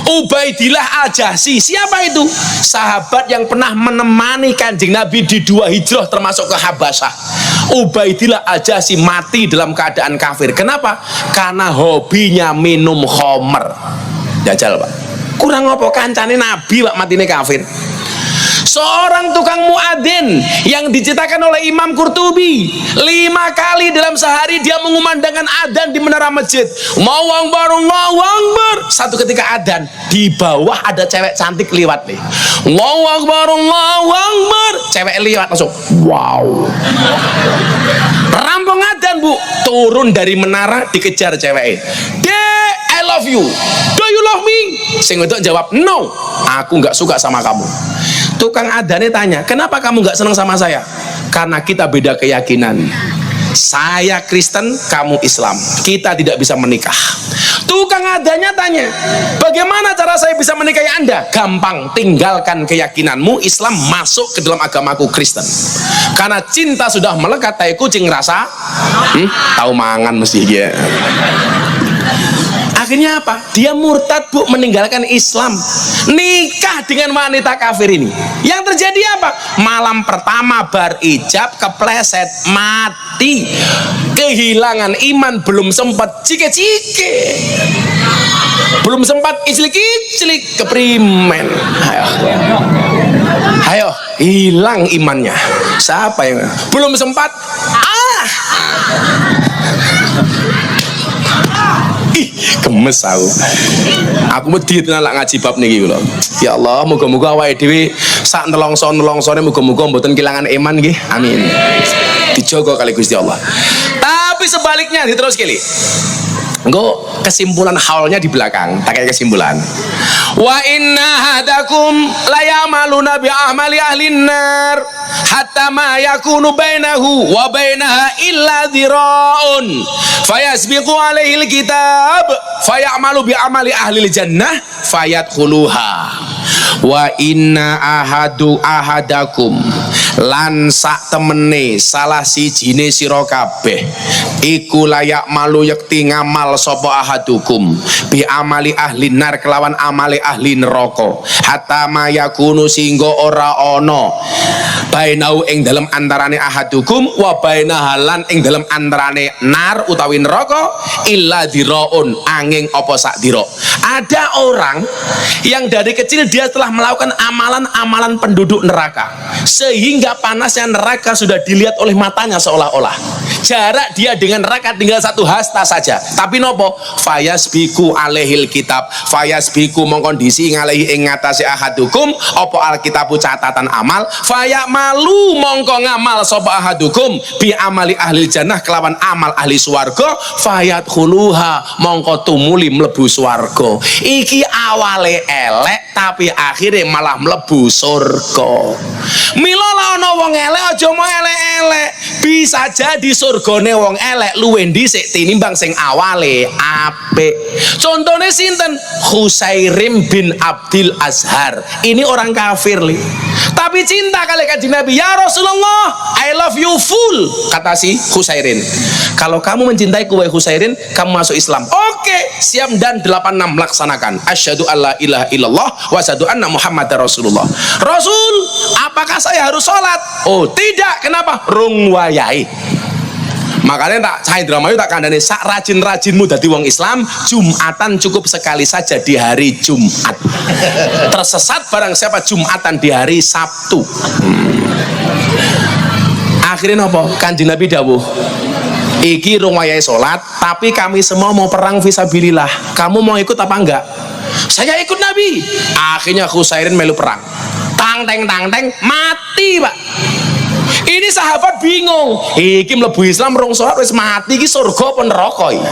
Ubaidillah Al-Jahsy, siapa itu? Sahabat yang pernah menemani Kanjeng Nabi di 2 hijrah termasuk ke Habasyah. Ubaidillah Al-Jahsy mati dalam keadaan kafir. Kenapa? Karena hobinya minum khamr. Jajal Pak, kurang apa kancane Nabi Pak matine kafir. Seorang tukang muadzin yang diceritakan oleh Imam Qurtubi 5 kali dalam sehari dia mengumandangkan adzan di menara masjid. Allahu Akbar, Allahu Akbar. Satu ketika adzan di bawah ada cewek cantik liwat nih. Allahu Akbar, Allahu Akbar. Cewek liwat langsung wow. Rampung adzan Bu, turun dari menara dikejar cewek. Dek, I love you. Do you love me? Sing wedok jawab no, aku nggak suka sama kamu. Tukang adane tanya, kenapa kamu nggak senang sama saya? Karena kita beda keyakinan. Saya Kristen, kamu Islam. Kita tidak bisa menikah. Tukang adanya tanya, bagaimana cara saya bisa menikahi Anda? Gampang, tinggalkan keyakinanmu Islam, masuk ke dalam agamaku Kristen. Karena cinta sudah melekat, tai kucing rasa tahu mangan mesti dia. Akhirnya apa? Dia murtad Bu, meninggalkan Islam, nikah dengan wanita kafir ini. Yang terjadi apa? Malam pertama berijab kepleset, mati, kehilangan iman, belum sempat cike-cike, belum sempat iclik-iclik, keprimen. Ayo, hilang imannya. Siapa yang belum sempat? Gemes aku wedi tenan lak ngaji bab niki lho. Ya Allah, muga-muga awake dhewe sak nelongso-nelongsone muga-muga mboten kehilangan iman nggih. Amin. Dijogo kali Gusti Allah. Tapi sebaliknya diterus kali. Engko kesimpulan haulnya di belakang, tak kayak kesimpulan. Wa inna hadakum la yamaluna bi amali ahlin nar hatta ma yakunu bainahu wa bainaha illa dhira'un fayasbiqu alaihi alkitab fayamalu bi amali ahli jannah fayadkhuluha. Wa inna ahadakum lan sak temene salah sijine sira kabeh iku layak malu yakti ngamal sapa ahadukum bi amali ahli nar kelawan amali ahli neraka hatta mayakunu singgo ora ana bainau ing dalem antarane ahadukum wa bainahalan ing dalem antarane nar utawi neraka illa diraun angin apa sak dira. Ada orang yang dari kecil dia telah melakukan amalan-amalan penduduk neraka sehingga panasnya neraka sudah dilihat oleh matanya seolah-olah jarak dia dengan neraka tinggal satu hasta saja. Tapi nopo fayasbiku alaihil kitab fayasbiku mengkondisi ngalehi ing ngatasi ahadukum opo alkitabu catatan amal fayamalu mongko ngamal sapa ahadukum bi amali ahli jannah kelawan amal ahli swarga fayadkhuluha mongko tumuli mlebu swarga. Iki awale elek tapi akhirnya malah mlebu surga. Mila la ana wong elek aja mau elek-elek, bisa jadi surgane wong elek luwih dhisik tinimbang sing awale apik. Contone sinten? Husairim bin Abdul Azhar. Ini orang kafir li, tapi cinta kali kanjeng Nabi. Ya Rasulullah, I love you full, kata si Husairin. Kalau kamu mencintai wahai Husairin, kamu masuk Islam. Oke, siap dan 86 laksanakan. Asyhadu alla ilaha illallah wa asyhadu anna Muhammadar Rasulullah. Rasul, apakah saya harus sholat? Oh tidak, kenapa? Rung wayahe. Makanya tak cahaya drama itu tak kandani sak rajin-rajinmu dadi wong Islam, Jumatan cukup sekali saja di hari Jumat. Tersesat barang siapa Jumatan di hari Sabtu. Akhirnya apa? Kanjeng Nabi dawuh, iki rung wayahe salat, tapi kami semua mau perang fisabilillah. Kamu mau ikut apa enggak? Saya ikut Nabi. Akhirnya Husairin melu perang. Tang teng mati, Pak. Ini sahabat bingung, iki mlebu Islam rong salat wis mati, iki surga apa neraka iki?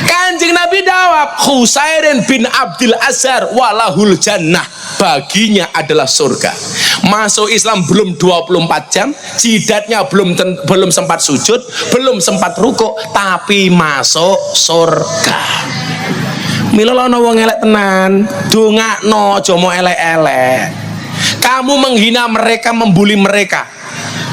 Kanjeng Nabi jawab, Husairin bin Abdul Azhar walahul jannah, baginya adalah surga. Masuk Islam belum 24 jam, jidatnya belum sempat sujud, belum sempat rukuk, tapi masuk surga. Mila ana wong elek tenan, dongakno aja mau elek-elek. Kamu menghina mereka, membuli mereka,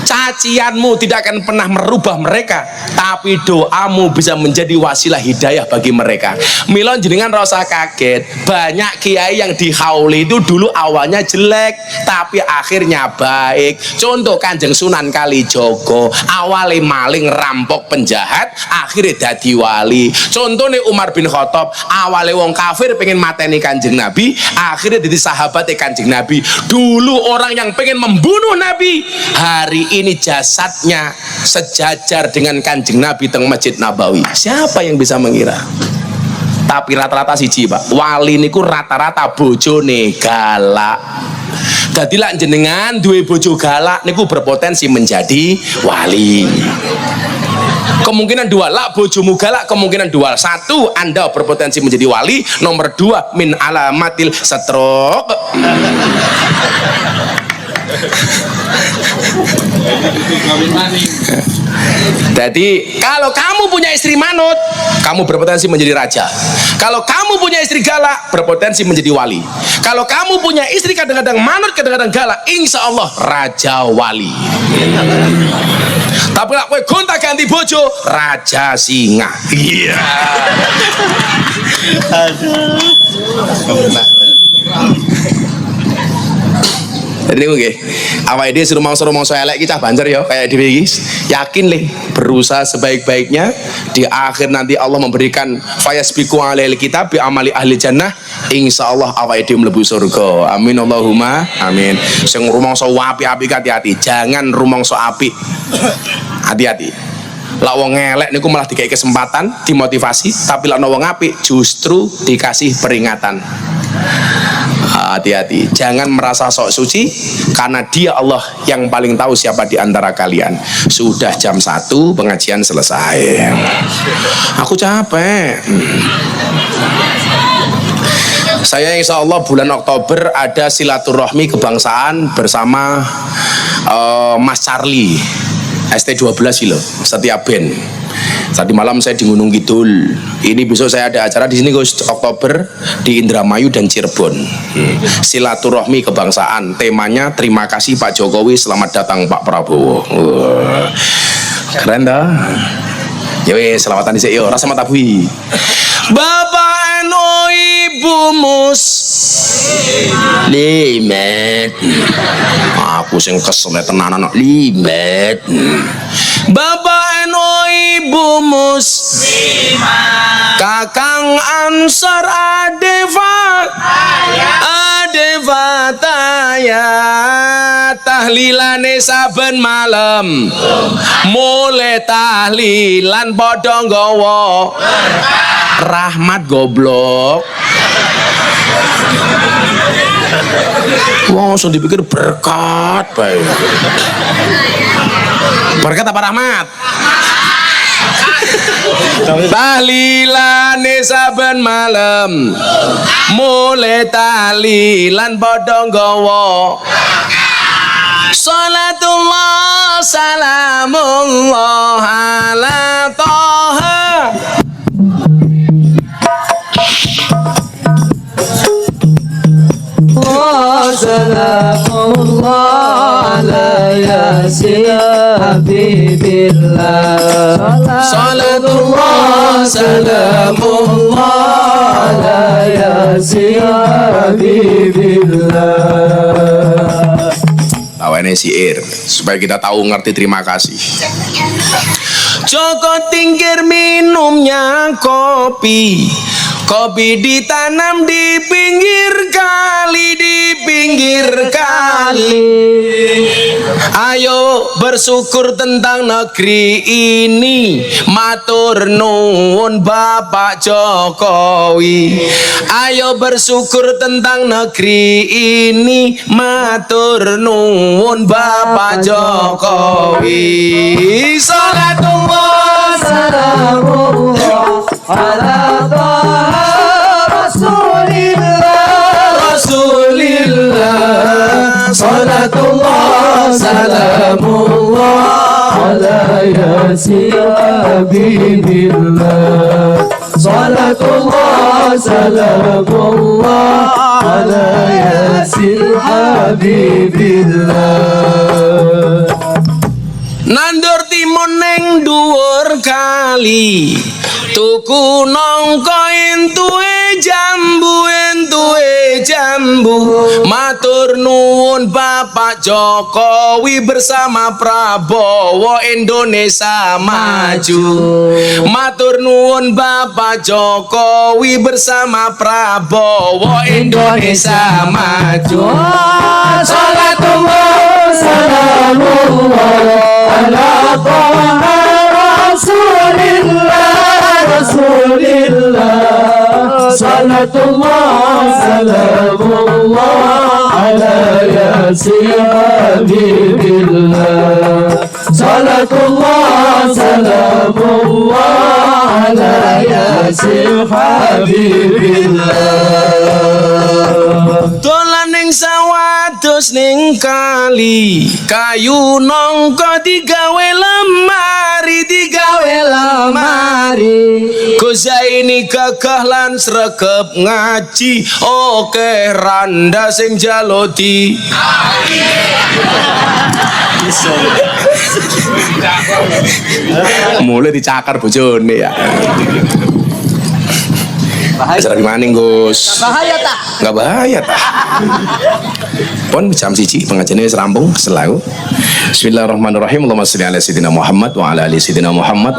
cacianmu tidak akan pernah merubah mereka, tapi doamu bisa menjadi wasilah hidayah bagi mereka. Milon jenengan rasa kaget, banyak kiai yang dihauli itu dulu awalnya jelek tapi akhirnya baik. Contoh Kanjeng Sunan Kalijogo, awalnya maling, rampok, penjahat, akhirnya dadi wali. Contohnya Umar bin Khattab, awalnya wong kafir pengen mateni Kanjeng Nabi, akhirnya jadi sahabatnya Kanjeng Nabi. Dulu orang yang pengen membunuh Nabi, hari ini jasadnya sejajar dengan Kanjeng Nabi teng Masjid Nabawi. Siapa yang bisa mengira? Tapi rata-rata siji, Pak, wali niku rata-rata bojone galak. Dadi lak jenengan duwe bojo galak niku berpotensi menjadi wali. Kemungkinan dua, lak bojomu galak, kemungkinan dua. Satu, Anda berpotensi menjadi wali. Nomor dua, min alamatil stroke. Jadi kalau kamu punya istri manut, kamu berpotensi menjadi raja. Kalau kamu punya istri galak, berpotensi menjadi wali. Kalau kamu punya istri kadang-kadang manut, kadang-kadang galak, insya Allah raja wali. Tapi lah kowe gonta ganti bojo, raja singa. Iya. Jadi nggih, awake dhewe suruh mangsa elek iki cah banter ya kayak dhewe iki. Yakin le, berusaha sebaik-baiknya, di akhir nanti Allah memberikan fayasbiqu alaihil kitab bi amali ahli jannah, insyaallah awake dhewe mlebu surga. Amin Allahumma amin. Sing rumangsa apik-apik hati-hati, jangan rumangsa apik. Hati-hati. Lah wong elek niku malah dikai kesempatan, dimotivasi, tapi lah wong apik justru dikasih peringatan. hati-hati, jangan merasa sok suci, karena dia Allah yang paling tahu siapa di antara kalian. Sudah jam 1 pengajian selesai. Aku capek. Saya insya Allah bulan Oktober ada silaturahmi kebangsaan bersama Mas Charlie ST12 kilo setiap band. Tadi malam saya di Gunung Kidul. Ini besok saya ada acara di sini Gus, Oktober di Indramayu dan Cirebon. Silaturahmi kebangsaan. Temanya terima kasih Pak Jokowi, selamat datang Pak Prabowo. Keren dah. Ya wes, selamatan dhisik yo, rasa matabui. Bapak eno Ibu Mus limet. Aku sing kesel tenanan limet. Bapak eno Ibu Mus Kakang Ansor Adeva Taya tahlilane saben malam mulai tahlilan padha nggawa rahmat goblok. Wong so dipikir berkat bae. Berkat apa rahmat? Tahlilane saben malam mulai tahlilan padha nggawa salatullah salamullah ala toha.
Salamullah ala yasin habibillah.
Salatullah salamullah
ala yasin habibillah.
Tawane siir supaya kita tahu ngerti terima kasih. Joko tingkir minumnya kopi. Kopi ditanam di pinggir kali, Ayo bersyukur tentang negeri ini, matur nuwun Bapak Jokowi. Ayo bersyukur tentang negeri ini, matur nuwun Bapak Jokowi. Salatullah
Salamullah ala taha Rasulillah. Salatullah salamullah ala yasin habibillah. Salatullah salamullah ala yasin habibillah.
Nandur timun neng dhuwur kali, tuku nongko entuke jambu, matur nuwun Bapak Jokowi bersama Prabowo Indonesia maju. Matur nuwun Bapak Jokowi bersama Prabowo Indonesia maju.
Salatullah salamullah ala taha Rasulillah. Salatullah salamullah ala yasin habibillah. Salatullah salamullah ala yasin habibillah.
Dolan ning sawah dos ning kali, kayu nongko digawe lemari. Gus ini gagah lan sregep ngaji, oke randa sing jaloti. Mulai dicakar bojone ya. Bahaya maning Gus.
Bahaya tak?
Enggak bahaya tak. Pon jam 1 pengajiannya rampung selalu. Bismillahirrahmanirrahim. Allahumma shalli ala sayyidina Muhammad wa ala ali sayyidina Muhammad.